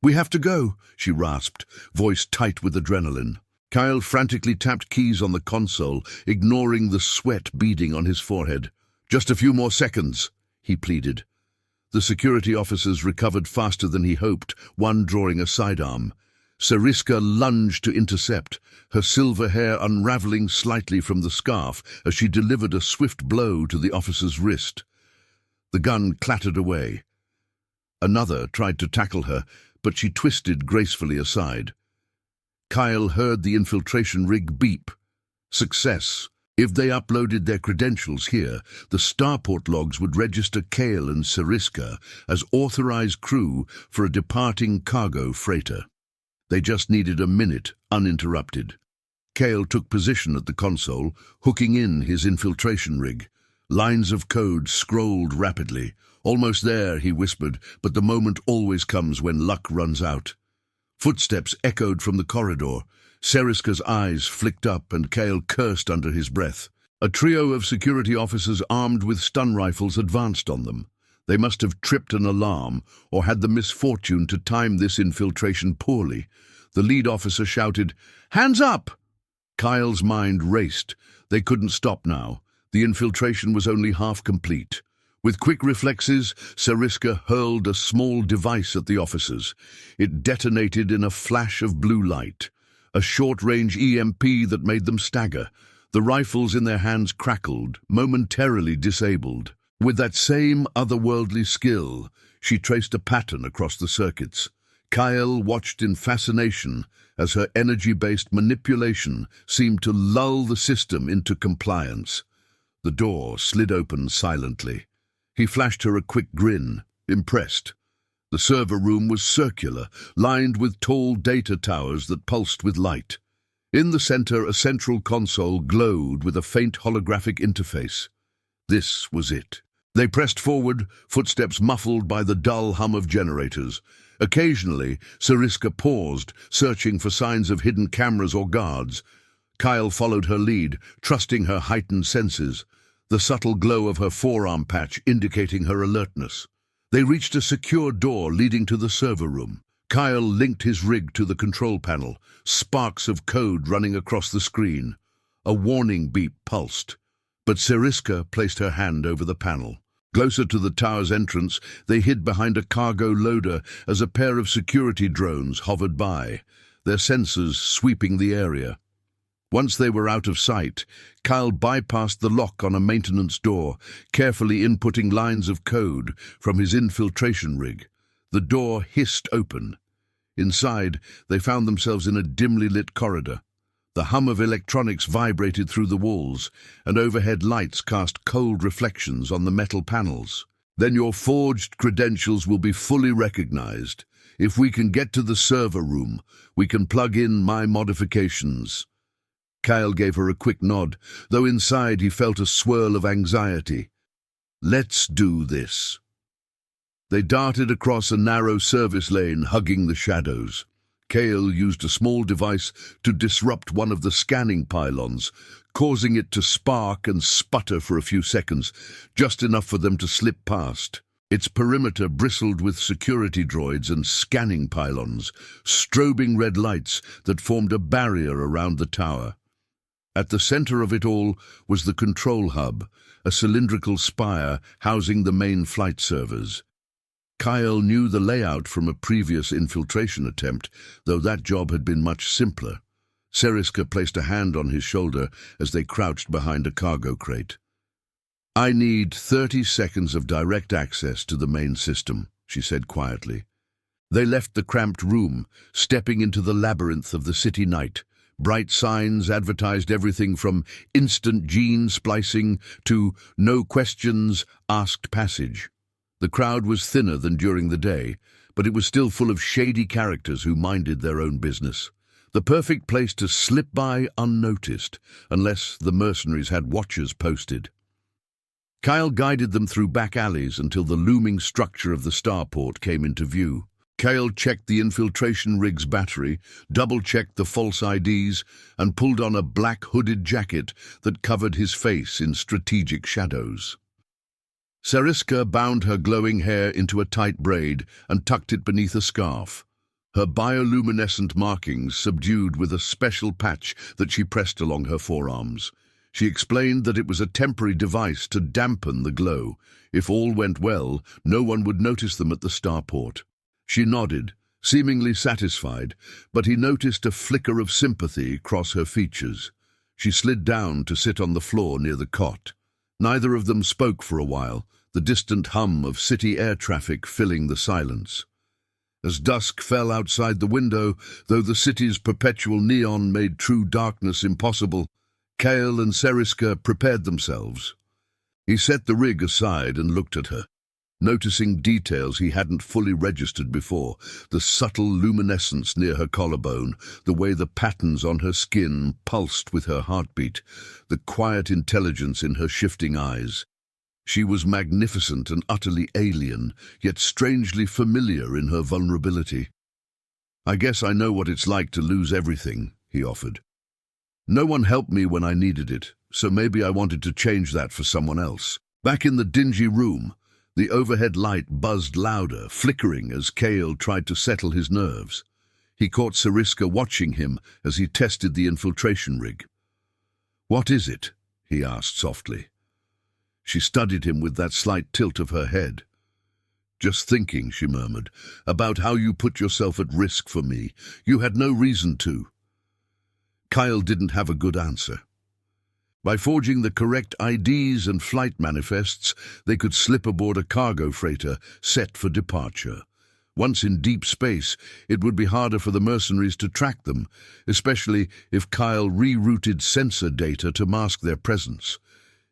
"We have to go," she rasped, voice tight with adrenaline. Kael frantically tapped keys on the console, ignoring the sweat beading on his forehead. "Just a few more seconds," he pleaded. The security officers recovered faster than he hoped, one drawing a sidearm. Seriska lunged to intercept, her silver hair unraveling slightly from the scarf as she delivered a swift blow to the officer's wrist. The gun clattered away. Another tried to tackle her, but she twisted gracefully aside. Kael heard the infiltration rig beep. Success. If they uploaded their credentials here, the starport logs would register Kael and Seriska as authorized crew for a departing cargo freighter. They just needed a minute, uninterrupted. Kael took position at the console, hooking in his infiltration rig. Lines of code scrolled rapidly. "Almost there," he whispered, "but the moment always comes when luck runs out." Footsteps echoed from the corridor. Seriska's eyes flicked up and Kael cursed under his breath. A trio of security officers armed with stun rifles advanced on them. They must have tripped an alarm or had the misfortune to time this infiltration poorly. The lead officer shouted, "Hands up!" Kael's mind raced. They couldn't stop now. The infiltration was only half complete. With quick reflexes, Seriska hurled a small device at the officers. It detonated in a flash of blue light, a short-range EMP that made them stagger. The rifles in their hands crackled, momentarily disabled. With that same otherworldly skill, she traced a pattern across the circuits. Kael watched in fascination as her energy-based manipulation seemed to lull the system into compliance. The door slid open silently. He flashed her a quick grin, impressed. The server room was circular, lined with tall data towers that pulsed with light. In the center, a central console glowed with a faint holographic interface. This was it. They pressed forward, footsteps muffled by the dull hum of generators. Occasionally, Seriska paused, searching for signs of hidden cameras or guards. Kael followed her lead, trusting her heightened senses, the subtle glow of her forearm patch indicating her alertness. They reached a secure door leading to the server room. Kael linked his rig to the control panel, sparks of code running across the screen. A warning beep pulsed, but Seriska placed her hand over the panel. Closer to the tower's entrance, they hid behind a cargo loader as a pair of security drones hovered by. their sensors sweeping the area. Once they were out of sight, Kael bypassed the lock on a maintenance door, carefully inputting lines of code from his infiltration rig. The door hissed open. Inside, they found themselves in a dimly lit corridor. The hum of electronics vibrated through the walls, and overhead lights cast cold reflections on the metal panels. "Then your forged credentials will be fully recognized. If we can get to the server room, we can plug in my modifications." Kael gave her a quick nod, though inside he felt a swirl of anxiety. "Let's do this." They darted across a narrow service lane, hugging the shadows. Kael used a small device to disrupt one of the scanning pylons, causing it to spark and sputter for a few seconds, just enough for them to slip past. Its perimeter bristled with security droids and scanning pylons, strobing red lights that formed a barrier around the tower. At the center of it all was the control hub, a cylindrical spire housing the main flight servers. Kael knew the layout from a previous infiltration attempt, though that job had been much simpler. Seriska placed a hand on his shoulder as they crouched behind a cargo crate. "I need 30 seconds of direct access to the main system," she said quietly. They left the cramped room, stepping into the labyrinth of the city night. Bright signs advertised everything from instant gene splicing to no questions asked passage. The crowd was thinner than during the day, but it was still full of shady characters who minded their own business. The perfect place to slip by unnoticed, unless the mercenaries had watchers posted. Kael guided them through back alleys until the looming structure of the starport came into view. Kael checked the infiltration rig's battery, double-checked the false IDs, and pulled on a black hooded jacket that covered his face in strategic shadows. Seriska bound her glowing hair into a tight braid and tucked it beneath a scarf, her bioluminescent markings subdued with a special patch that she pressed along her forearms. She explained that it was a temporary device to dampen the glow. If all went well, no one would notice them at the starport. She nodded, seemingly satisfied, but he noticed a flicker of sympathy cross her features. She slid down to sit on the floor near the cot. Neither of them spoke for a while, the distant hum of city air traffic filling the silence. As dusk fell outside the window, though the city's perpetual neon made true darkness impossible, Kael and Seriska prepared themselves. He set the rig aside and looked at her, noticing details he hadn't fully registered before, the subtle luminescence near her collarbone, the way the patterns on her skin pulsed with her heartbeat, the quiet intelligence in her shifting eyes. She was magnificent and utterly alien, yet strangely familiar in her vulnerability. "I guess I know what it's like to lose everything," he offered. "No one helped me when I needed it, so maybe I wanted to change that for someone else." Back in the dingy room, the overhead light buzzed louder, flickering as Kael tried to settle his nerves. He caught Seriska watching him as he tested the infiltration rig. "What is it?" he asked softly. She studied him with that slight tilt of her head. "Just thinking," she murmured, "about how you put yourself at risk for me. You had no reason to." Kael didn't have a good answer. By forging the correct IDs and flight manifests, they could slip aboard a cargo freighter set for departure. Once in deep space, it would be harder for the mercenaries to track them, especially if Kael rerouted sensor data to mask their presence.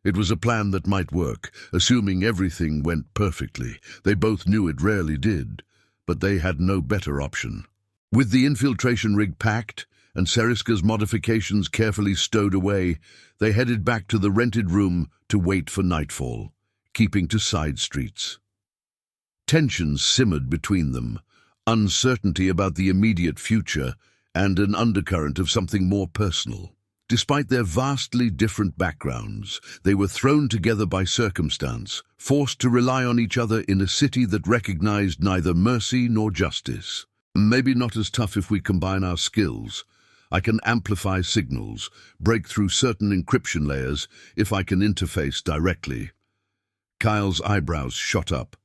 It was a plan that might work, assuming everything went perfectly. They both knew it rarely did, but they had no better option. With the infiltration rig packed and Seriska's modifications carefully stowed away, they headed back to the rented room to wait for nightfall, keeping to side streets. Tensions simmered between them, uncertainty about the immediate future and an undercurrent of something more personal. Despite their vastly different backgrounds, they were thrown together by circumstance, forced to rely on each other in a city that recognized neither mercy nor justice. "Maybe not as tough if we combine our skills. I can amplify signals, break through certain encryption layers if I can interface directly." Kael's eyebrows shot up.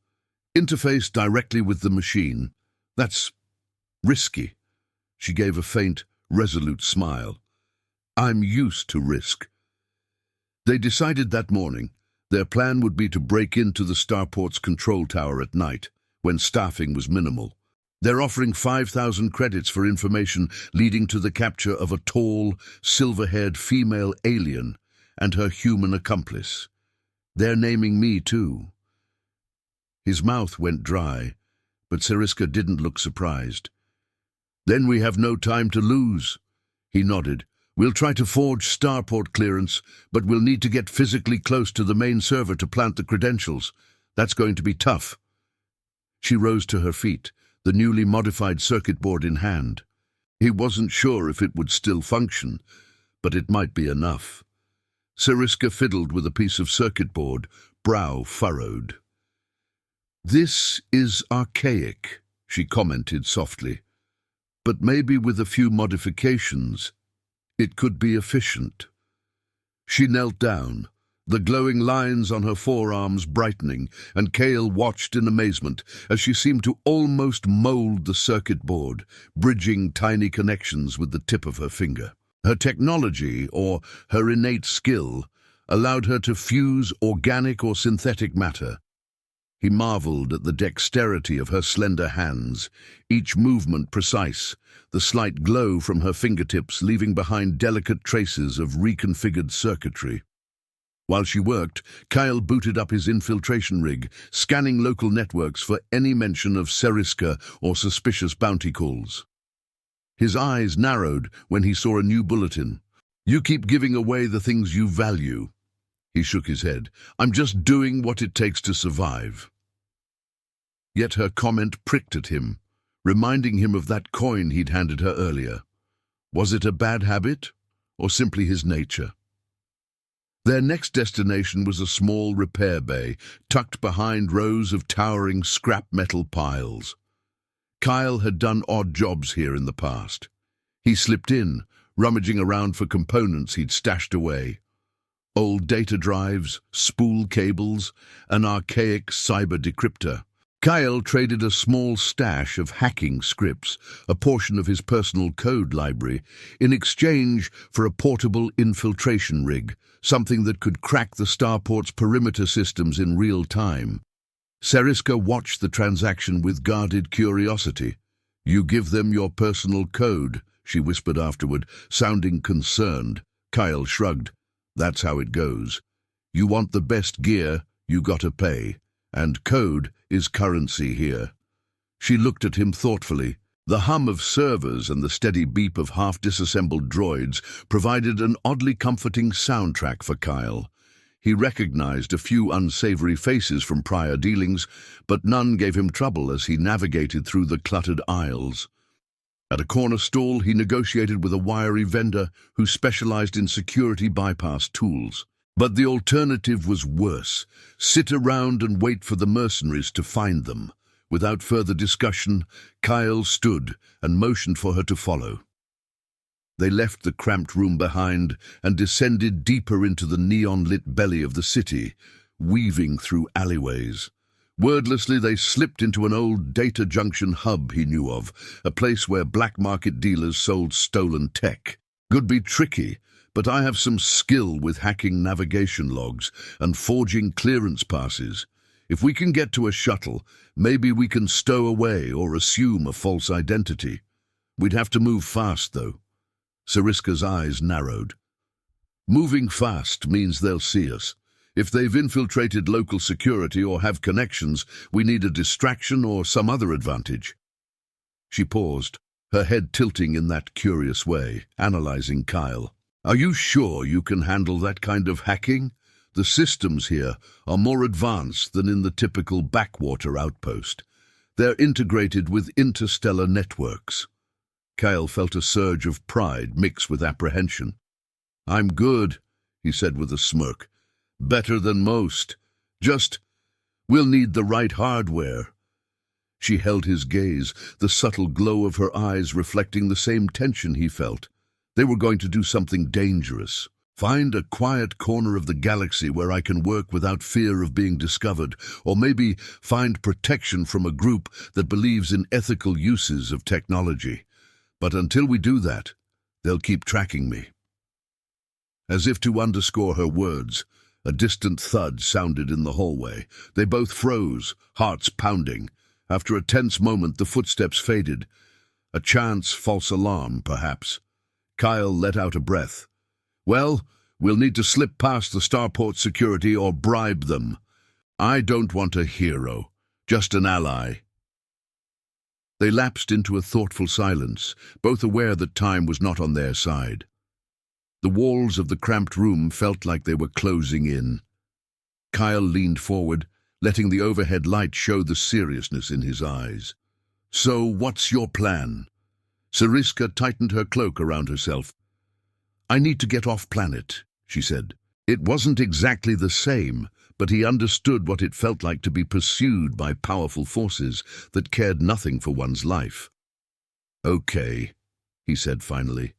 "Interface directly with the machine? That's risky." She gave a faint, resolute smile. I'm used to risk. They decided that morning their plan would be to break into the starport's control tower at night, when staffing was minimal. They're offering 5,000 credits for information leading to the capture of a tall, silver-haired female alien and her human accomplice. They're naming me, too. His mouth went dry, but Seriska didn't look surprised. Then we have no time to lose. He nodded. We'll try to forge starport clearance, but we'll need to get physically close to the main server to plant the credentials. That's going to be tough. She rose to her feet, the newly modified circuit board in hand. He wasn't sure if it would still function, but it might be enough. Seriska fiddled with a piece of circuit board, brow furrowed. This is archaic, she commented softly, but maybe with a few modifications, it could be efficient. She knelt down, the glowing lines on her forearms brightening, and Kael watched in amazement as she seemed to almost mold the circuit board, bridging tiny connections with the tip of her finger. Her technology, or her innate skill, allowed her to fuse organic or synthetic matter. He marveled at the dexterity of her slender hands, each movement precise, the slight glow from her fingertips leaving behind delicate traces of reconfigured circuitry. While she worked, Kael booted up his infiltration rig, scanning local networks for any mention of Seriska or suspicious bounty calls. His eyes narrowed when he saw a new bulletin. You keep giving away the things you value. He shook his head. I'm just doing what it takes to survive. Yet her comment pricked at him, reminding him of that coin he'd handed her earlier. Was it a bad habit, or simply his nature? Their next destination was a small repair bay, tucked behind rows of towering scrap metal piles. Kael had done odd jobs here in the past. He slipped in, rummaging around for components he'd stashed away. Old data drives, spool cables, an archaic cyber decryptor. Kael traded a small stash of hacking scripts, a portion of his personal code library, in exchange for a portable infiltration rig, something that could crack the starport's perimeter systems in real time. Seriska watched the transaction with guarded curiosity. You give them your personal code, she whispered afterward, sounding concerned. Kael shrugged. That's how it goes. You want the best gear, you gotta pay. And code is currency here. She looked at him thoughtfully. The hum of servers and the steady beep of half-disassembled droids provided an oddly comforting soundtrack for Kael. He recognized a few unsavory faces from prior dealings, but none gave him trouble as he navigated through the cluttered aisles. At a corner stall, he negotiated with a wiry vendor who specialized in security bypass tools. But the alternative was worse. Sit around and wait for the mercenaries to find them. Without further discussion, Kael stood and motioned for her to follow. They left the cramped room behind and descended deeper into the neon-lit belly of the city, weaving through alleyways. Wordlessly, they slipped into an old data junction hub he knew of, a place where black market dealers sold stolen tech. Could be tricky, but I have some skill with hacking navigation logs and forging clearance passes. If we can get to a shuttle, maybe we can stow away or assume a false identity. We'd have to move fast, though. Seriska's eyes narrowed. Moving fast means they'll see us. If they've infiltrated local security or have connections, we need a distraction or some other advantage. She paused, her head tilting in that curious way, analyzing Kael. Are you sure you can handle that kind of hacking? The systems here are more advanced than in the typical backwater outpost. They're integrated with interstellar networks. Kael felt a surge of pride mixed with apprehension. I'm good, he said with a smirk. Better than most. We'll need the right hardware. She held his gaze, the subtle glow of her eyes reflecting the same tension he felt. They were going to do something dangerous. Find a quiet corner of the galaxy where I can work without fear of being discovered, or maybe find protection from a group that believes in ethical uses of technology. But until we do that, they'll keep tracking me." As if to underscore her words, a distant thud sounded in the hallway. They both froze, hearts pounding. After a tense moment, the footsteps faded. A chance false alarm, perhaps. Kael let out a breath. "Well, we'll need to slip past the starport security or bribe them. I don't want a hero, just an ally." They lapsed into a thoughtful silence, both aware that time was not on their side. The walls of the cramped room felt like they were closing in. Kael leaned forward, letting the overhead light show the seriousness in his eyes. "So what's your plan?" Sariska tightened her cloak around herself. "I need to get off planet," she said. It wasn't exactly the same, but he understood what it felt like to be pursued by powerful forces that cared nothing for one's life. "Okay," he said finally.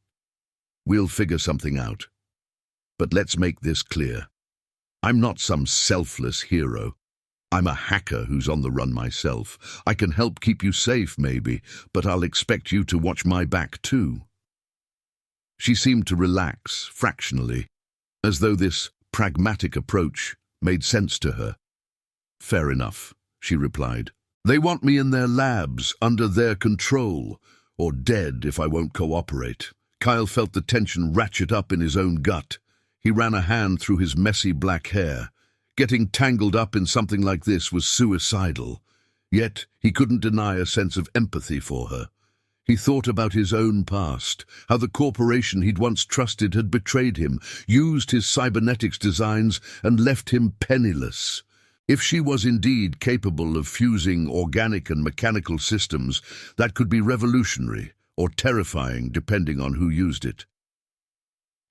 "We'll figure something out. But let's make this clear. I'm not some selfless hero. I'm a hacker who's on the run myself. I can help keep you safe, maybe, but I'll expect you to watch my back too." She seemed to relax, fractionally, as though this pragmatic approach made sense to her. "Fair enough," she replied. "They want me in their labs, under their control, or dead if I won't cooperate." Kael felt the tension ratchet up in his own gut. He ran a hand through his messy black hair. Getting tangled up in something like this was suicidal. Yet he couldn't deny a sense of empathy for her. He thought about his own past, how the corporation he'd once trusted had betrayed him, used his cybernetics designs, and left him penniless. If she was indeed capable of fusing organic and mechanical systems, that could be revolutionary or terrifying depending on who used it.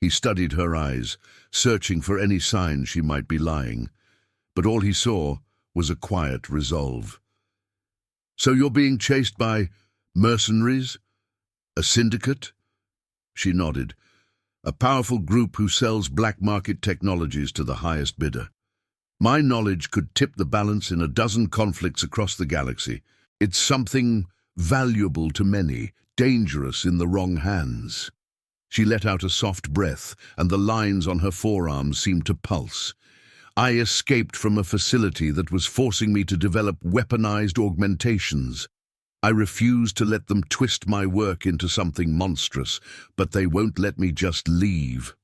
He studied her eyes, searching for any sign she might be lying, but all he saw was a quiet resolve. "So you're being chased by mercenaries? A syndicate?" She nodded. "A powerful group who sells black market technologies to the highest bidder. My knowledge could tip the balance in a dozen conflicts across the galaxy. It's something valuable to many, dangerous in the wrong hands." She let out a soft breath, and the lines on her forearms seemed to pulse. "I escaped from a facility that was forcing me to develop weaponized augmentations. I refuse to let them twist my work into something monstrous, but they won't let me just leave."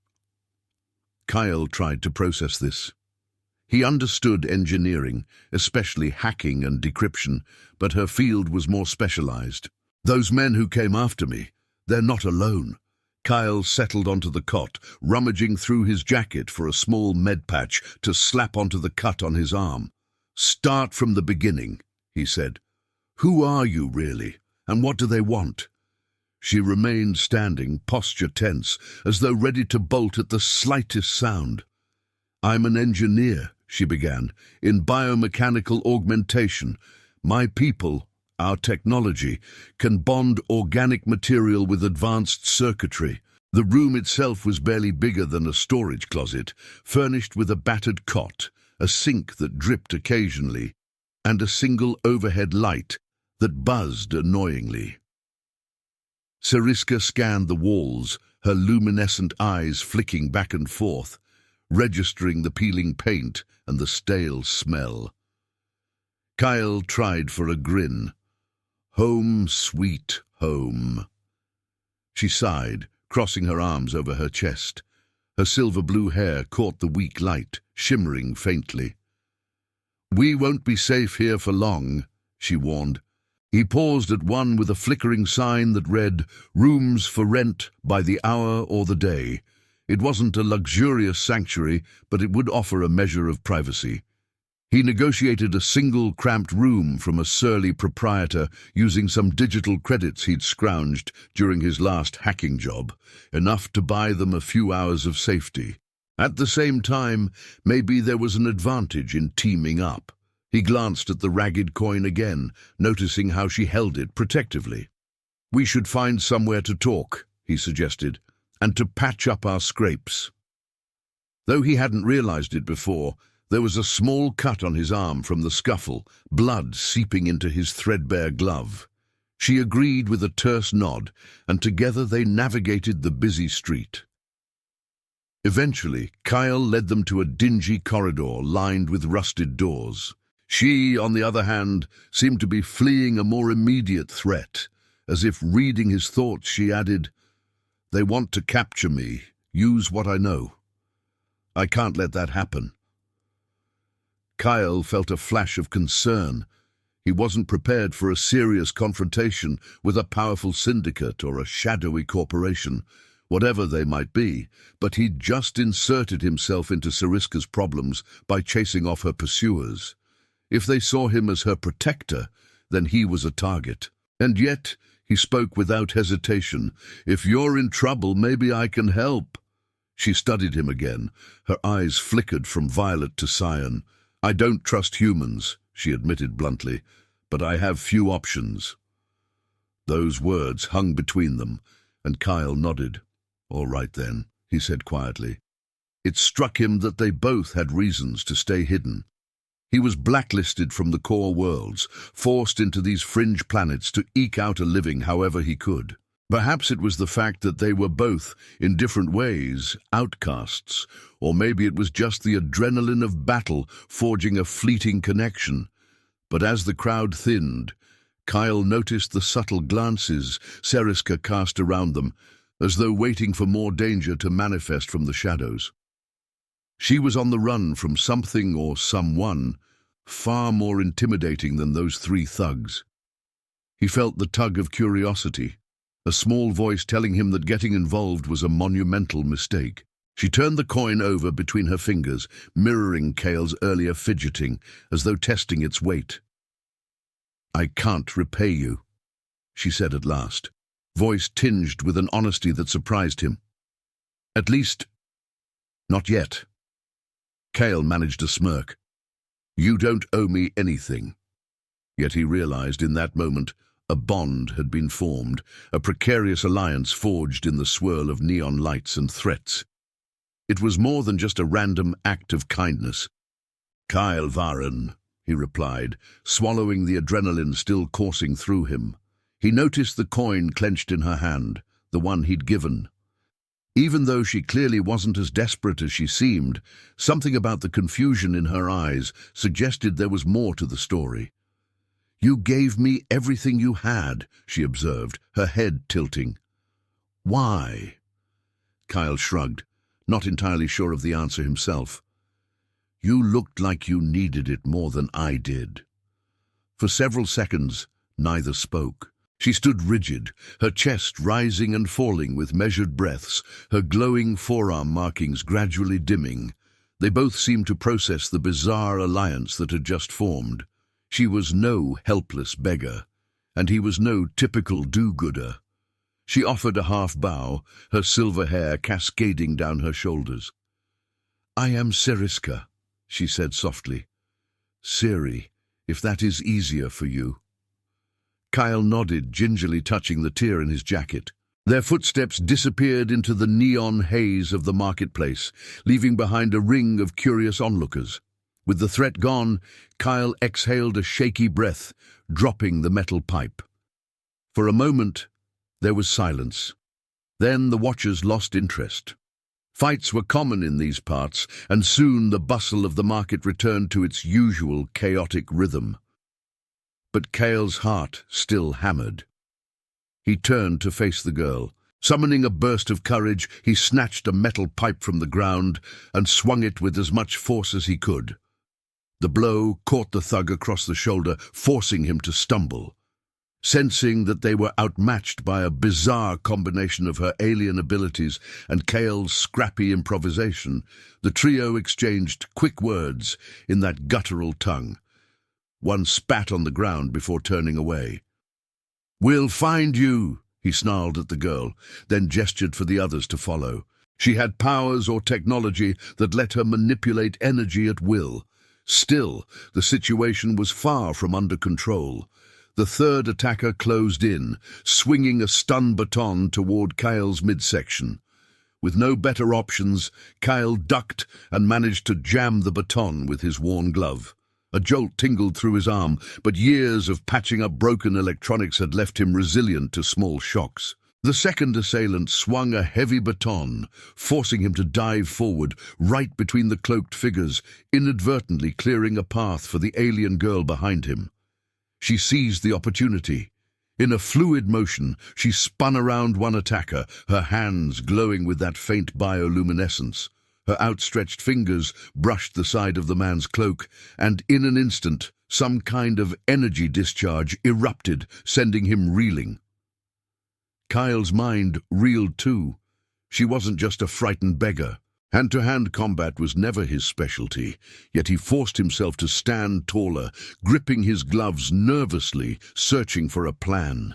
Kael tried to process this. He understood engineering, especially hacking and decryption, but her field was more specialized. "Those men who came after me, they're not alone." Kael settled onto the cot, rummaging through his jacket for a small med patch to slap onto the cut on his arm. "Start from the beginning," he said. "Who are you, really, and what do they want?" She remained standing, posture tense, as though ready to bolt at the slightest sound. "I'm an engineer," she began, "in biomechanical augmentation. My people, our technology, can bond organic material with advanced circuitry." The room itself was barely bigger than a storage closet, furnished with a battered cot, a sink that dripped occasionally, and a single overhead light that buzzed annoyingly. Sariska scanned the walls, her luminescent eyes flicking back and forth, registering the peeling paint and the stale smell. Kael tried for a grin. "Home, sweet home." She sighed, crossing her arms over her chest. Her silver-blue hair caught the weak light, shimmering faintly. "We won't be safe here for long," she warned. He paused at one with a flickering sign that read, "Rooms for rent by the hour or the day." It wasn't a luxurious sanctuary, but it would offer a measure of privacy. He negotiated a single cramped room from a surly proprietor using some digital credits he'd scrounged during his last hacking job, enough to buy them a few hours of safety. At the same time, maybe there was an advantage in teaming up. He glanced at the ragged coin again, noticing how she held it protectively. "We should find somewhere to talk," he suggested, "and to patch up our scrapes." Though he hadn't realized it before, there was a small cut on his arm from the scuffle, blood seeping into his threadbare glove. She agreed with a terse nod, and together they navigated the busy street. Eventually, Kael led them to a dingy corridor lined with rusted doors. She, on the other hand, seemed to be fleeing a more immediate threat. As if reading his thoughts, she added, "They want to capture me. Use what I know. I can't let that happen." Kael felt a flash of concern. He wasn't prepared for a serious confrontation with a powerful syndicate or a shadowy corporation, whatever they might be, but he'd just inserted himself into Seriska's problems by chasing off her pursuers. If they saw him as her protector, then he was a target. And yet, he spoke without hesitation. "If you're in trouble, maybe I can help." She studied him again. Her eyes flickered from violet to cyan. "I don't trust humans," she admitted bluntly, "but I have few options." Those words hung between them, and Kael nodded. "All right then," he said quietly. It struck him that they both had reasons to stay hidden. He was blacklisted from the core worlds, forced into these fringe planets to eke out a living however he could. Perhaps it was the fact that they were both, in different ways, outcasts, or maybe it was just the adrenaline of battle forging a fleeting connection. But as the crowd thinned, Kael noticed the subtle glances Seriska cast around them, as though waiting for more danger to manifest from the shadows. She was on the run from something or someone far more intimidating than those three thugs. He felt the tug of curiosity, a small voice telling him that getting involved was a monumental mistake. She turned the coin over between her fingers, mirroring Kael's earlier fidgeting, as though testing its weight. "I can't repay you," she said at last, voice tinged with an honesty that surprised him. "At least, not yet." Kael managed a smirk. "You don't owe me anything." Yet he realized in that moment a bond had been formed, a precarious alliance forged in the swirl of neon lights and threats. It was more than just a random act of kindness. "Kael Varen," he replied, swallowing the adrenaline still coursing through him. He noticed the coin clenched in her hand, the one he'd given. Even though she clearly wasn't as desperate as she seemed, something about the confusion in her eyes suggested there was more to the story. "You gave me everything you had," she observed, her head tilting. "Why?" Kael shrugged, not entirely sure of the answer himself. "You looked like you needed it more than I did." For several seconds, neither spoke. She stood rigid, her chest rising and falling with measured breaths, her glowing forearm markings gradually dimming. They both seemed to process the bizarre alliance that had just formed. She was no helpless beggar, and he was no typical do-gooder. She offered a half-bow, her silver hair cascading down her shoulders. "I am Seriska," she said softly. "Siri, if that is easier for you." Kael nodded, gingerly touching the tear in his jacket. Their footsteps disappeared into the neon haze of the marketplace, leaving behind a ring of curious onlookers. With the threat gone, Kael exhaled a shaky breath, dropping the metal pipe. For a moment, there was silence. Then the watchers lost interest. Fights were common in these parts, and soon the bustle of the market returned to its usual chaotic rhythm. But Kael's heart still hammered. He turned to face the girl. Summoning a burst of courage, he snatched a metal pipe from the ground and swung it with as much force as he could. The blow caught the thug across the shoulder, forcing him to stumble. Sensing that they were outmatched by a bizarre combination of her alien abilities and Kael's scrappy improvisation, the trio exchanged quick words in that guttural tongue. One spat on the ground before turning away. "We'll find you," he snarled at the girl, then gestured for the others to follow. She had powers or technology that let her manipulate energy at will. Still, the situation was far from under control. The third attacker closed in, swinging a stun baton toward Kael's midsection. With no better options, Kael ducked and managed to jam the baton with his worn glove. A jolt tingled through his arm, but years of patching up broken electronics had left him resilient to small shocks. The second assailant swung a heavy baton, forcing him to dive forward, right between the cloaked figures, inadvertently clearing a path for the alien girl behind him. She seized the opportunity. In a fluid motion, she spun around one attacker, her hands glowing with that faint bioluminescence. Her outstretched fingers brushed the side of the man's cloak, and in an instant, some kind of energy discharge erupted, sending him reeling. Kael's mind reeled too. She wasn't just a frightened beggar. Hand-to-hand combat was never his specialty, yet he forced himself to stand taller, gripping his gloves nervously, searching for a plan.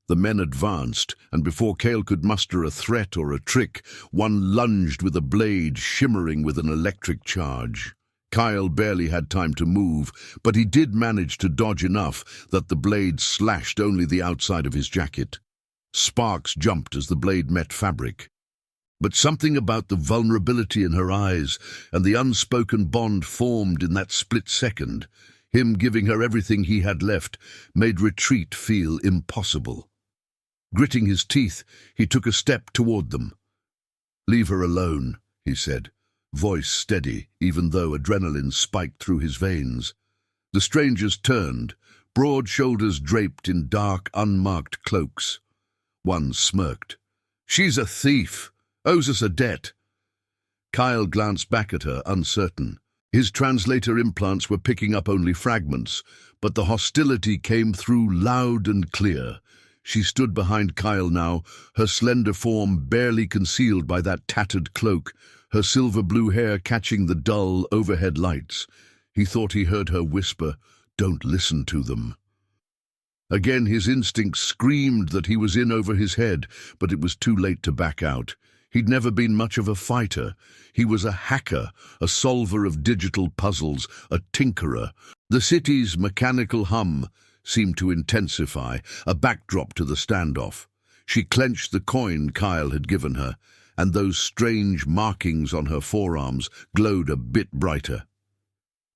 The men advanced, and before Kael could muster a threat or a trick, one lunged with a blade shimmering with an electric charge. Kael barely had time to move, but he did manage to dodge enough that the blade slashed only the outside of his jacket. Sparks jumped as the blade met fabric. But something about the vulnerability in her eyes and the unspoken bond formed in that split second, him giving her everything he had left, made retreat feel impossible. Gritting his teeth, he took a step toward them. "Leave her alone," he said, voice steady, even though adrenaline spiked through his veins. The strangers turned, broad shoulders draped in dark, unmarked cloaks. One smirked. "She's a thief. Owes us a debt." Kael glanced back at her, uncertain. His translator implants were picking up only fragments, but the hostility came through loud and clear. She stood behind Kael now, her slender form barely concealed by that tattered cloak, her silver-blue hair catching the dull overhead lights. He thought he heard her whisper, "Don't listen to them." Again his instincts screamed that he was in over his head, but it was too late to back out. He'd never been much of a fighter. He was a hacker, a solver of digital puzzles, a tinkerer. The city's mechanical hum seemed to intensify, a backdrop to the standoff. She clenched the coin Kael had given her, and those strange markings on her forearms glowed a bit brighter.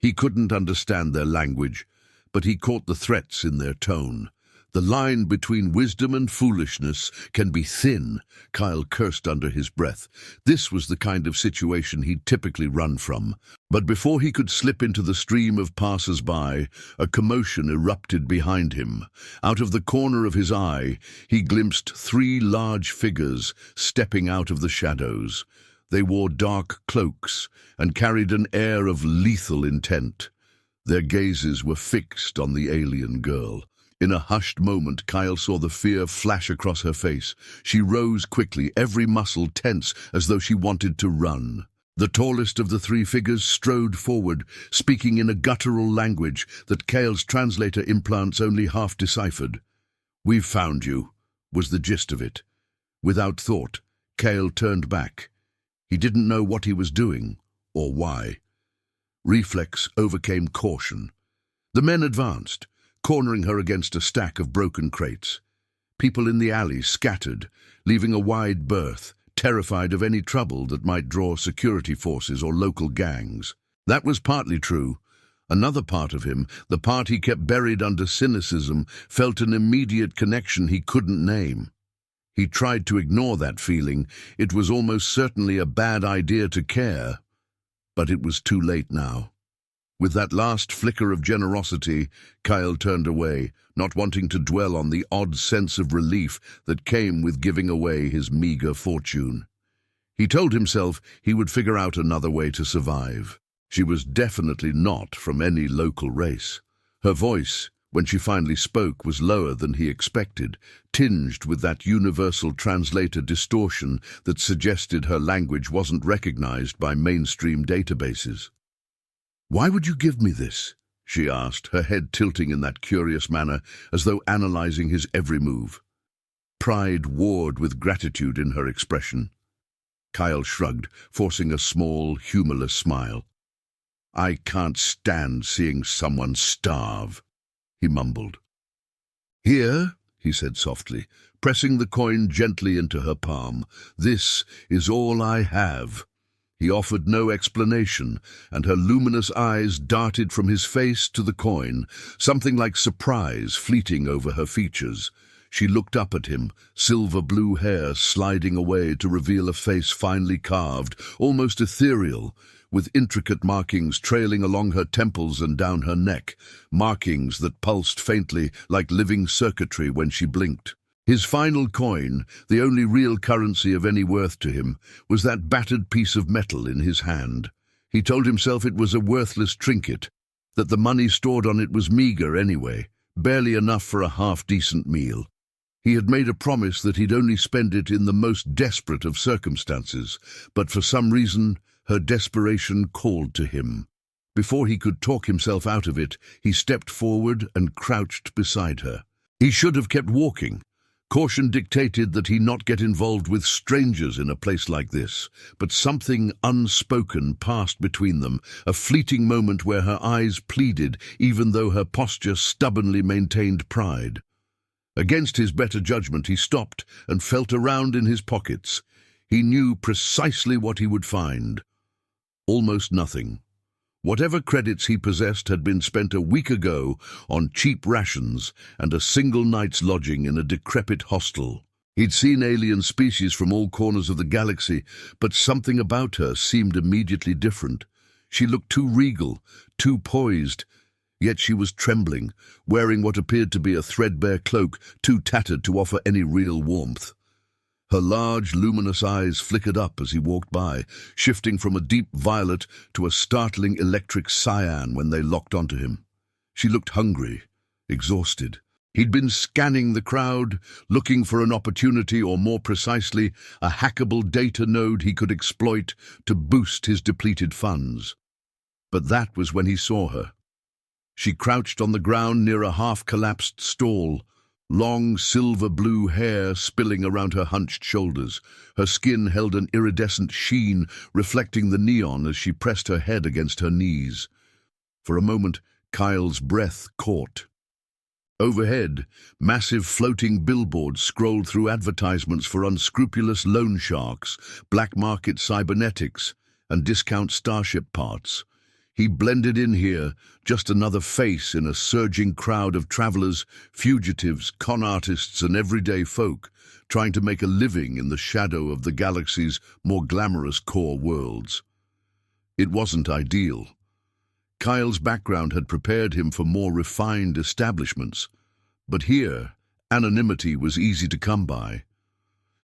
He couldn't understand their language, but he caught the threats in their tone. The line between wisdom and foolishness can be thin, Kael cursed under his breath. This was the kind of situation he'd typically run from. But before he could slip into the stream of passers-by, a commotion erupted behind him. Out of the corner of his eye, he glimpsed 3 large figures stepping out of the shadows. They wore dark cloaks and carried an air of lethal intent. Their gazes were fixed on the alien girl. In a hushed moment, Kael saw the fear flash across her face. She rose quickly, every muscle tense as though she wanted to run. The tallest of the 3 figures strode forward, speaking in a guttural language that Kael's translator implants only half deciphered. "We've found you," was the gist of it. Without thought, Kael turned back. He didn't know what he was doing, or why. Reflex overcame caution. The men advanced, cornering her against a stack of broken crates. People in the alley scattered, leaving a wide berth, terrified of any trouble that might draw security forces or local gangs. That was partly true. Another part of him, the part he kept buried under cynicism, felt an immediate connection he couldn't name. He tried to ignore that feeling. It was almost certainly a bad idea to care. But it was too late now. With that last flicker of generosity, Kael turned away, not wanting to dwell on the odd sense of relief that came with giving away his meager fortune. He told himself he would figure out another way to survive. She was definitely not from any local race. Her voice, when she finally spoke, was lower than he expected, tinged with that universal translator distortion that suggested her language wasn't recognized by mainstream databases. "Why would you give me this?" she asked, her head tilting in that curious manner, as though analyzing his every move. Pride warred with gratitude in her expression. Kael shrugged, forcing a small, humorless smile. "I can't stand seeing someone starve," he mumbled. "Here," he said softly, pressing the coin gently into her palm. "This is all I have." He offered no explanation, and her luminous eyes darted from his face to the coin, something like surprise fleeting over her features. She looked up at him, silver-blue hair sliding away to reveal a face finely carved, almost ethereal, with intricate markings trailing along her temples and down her neck, markings that pulsed faintly like living circuitry when she blinked. His final coin, the only real currency of any worth to him, was that battered piece of metal in his hand. He told himself it was a worthless trinket, that the money stored on it was meager anyway, barely enough for a half-decent meal. He had made a promise that he'd only spend it in the most desperate of circumstances, but for some reason her desperation called to him. Before he could talk himself out of it, he stepped forward and crouched beside her. He should have kept walking. Caution dictated that he not get involved with strangers in a place like this, but something unspoken passed between them, a fleeting moment where her eyes pleaded, even though her posture stubbornly maintained pride. Against his better judgment, he stopped and felt around in his pockets. He knew precisely what he would find. Almost nothing. Whatever credits he possessed had been spent a week ago on cheap rations and a single night's lodging in a decrepit hostel. He'd seen alien species from all corners of the galaxy, but something about her seemed immediately different. She looked too regal, too poised, yet she was trembling, wearing what appeared to be a threadbare cloak, too tattered to offer any real warmth. Her large, luminous eyes flickered up as he walked by, shifting from a deep violet to a startling electric cyan when they locked onto him. She looked hungry, exhausted. He'd been scanning the crowd, looking for an opportunity, or more precisely, a hackable data node he could exploit to boost his depleted funds. But that was when he saw her. She crouched on the ground near a half-collapsed stall, long silver-blue hair spilling around her hunched shoulders. Her skin held an iridescent sheen, reflecting the neon as she pressed her head against her knees. For a moment, Kael's breath caught. Overhead, massive floating billboards scrolled through advertisements for unscrupulous loan sharks, black market cybernetics, and discount starship parts. He blended in here, just another face in a surging crowd of travelers, fugitives, con artists, and everyday folk, trying to make a living in the shadow of the galaxy's more glamorous core worlds. It wasn't ideal. Kael's background had prepared him for more refined establishments, but here, anonymity was easy to come by.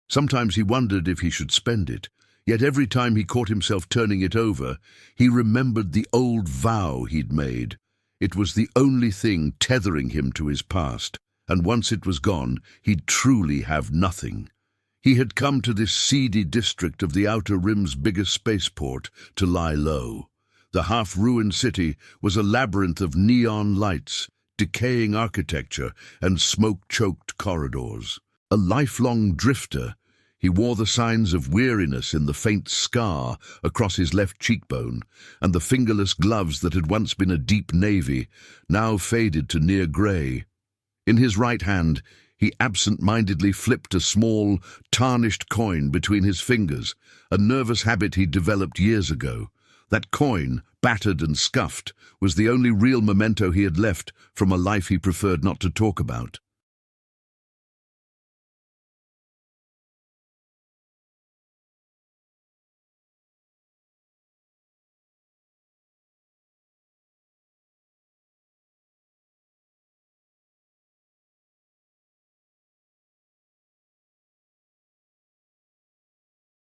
Sometimes he wondered if he should spend it, yet every time he caught himself turning it over, he remembered the old vow he'd made. It was the only thing tethering him to his past, and once it was gone, he'd truly have nothing. He had come to this seedy district of the Outer Rim's biggest spaceport to lie low. The half-ruined city was a labyrinth of neon lights, decaying architecture, and smoke-choked corridors. A lifelong drifter, he wore the signs of weariness in the faint scar across his left cheekbone, and the fingerless gloves that had once been a deep navy, now faded to near grey. In his right hand, he absent-mindedly flipped a small, tarnished coin between his fingers, a nervous habit he'd developed years ago. That coin, battered and scuffed, was the only real memento he had left from a life he preferred not to talk about.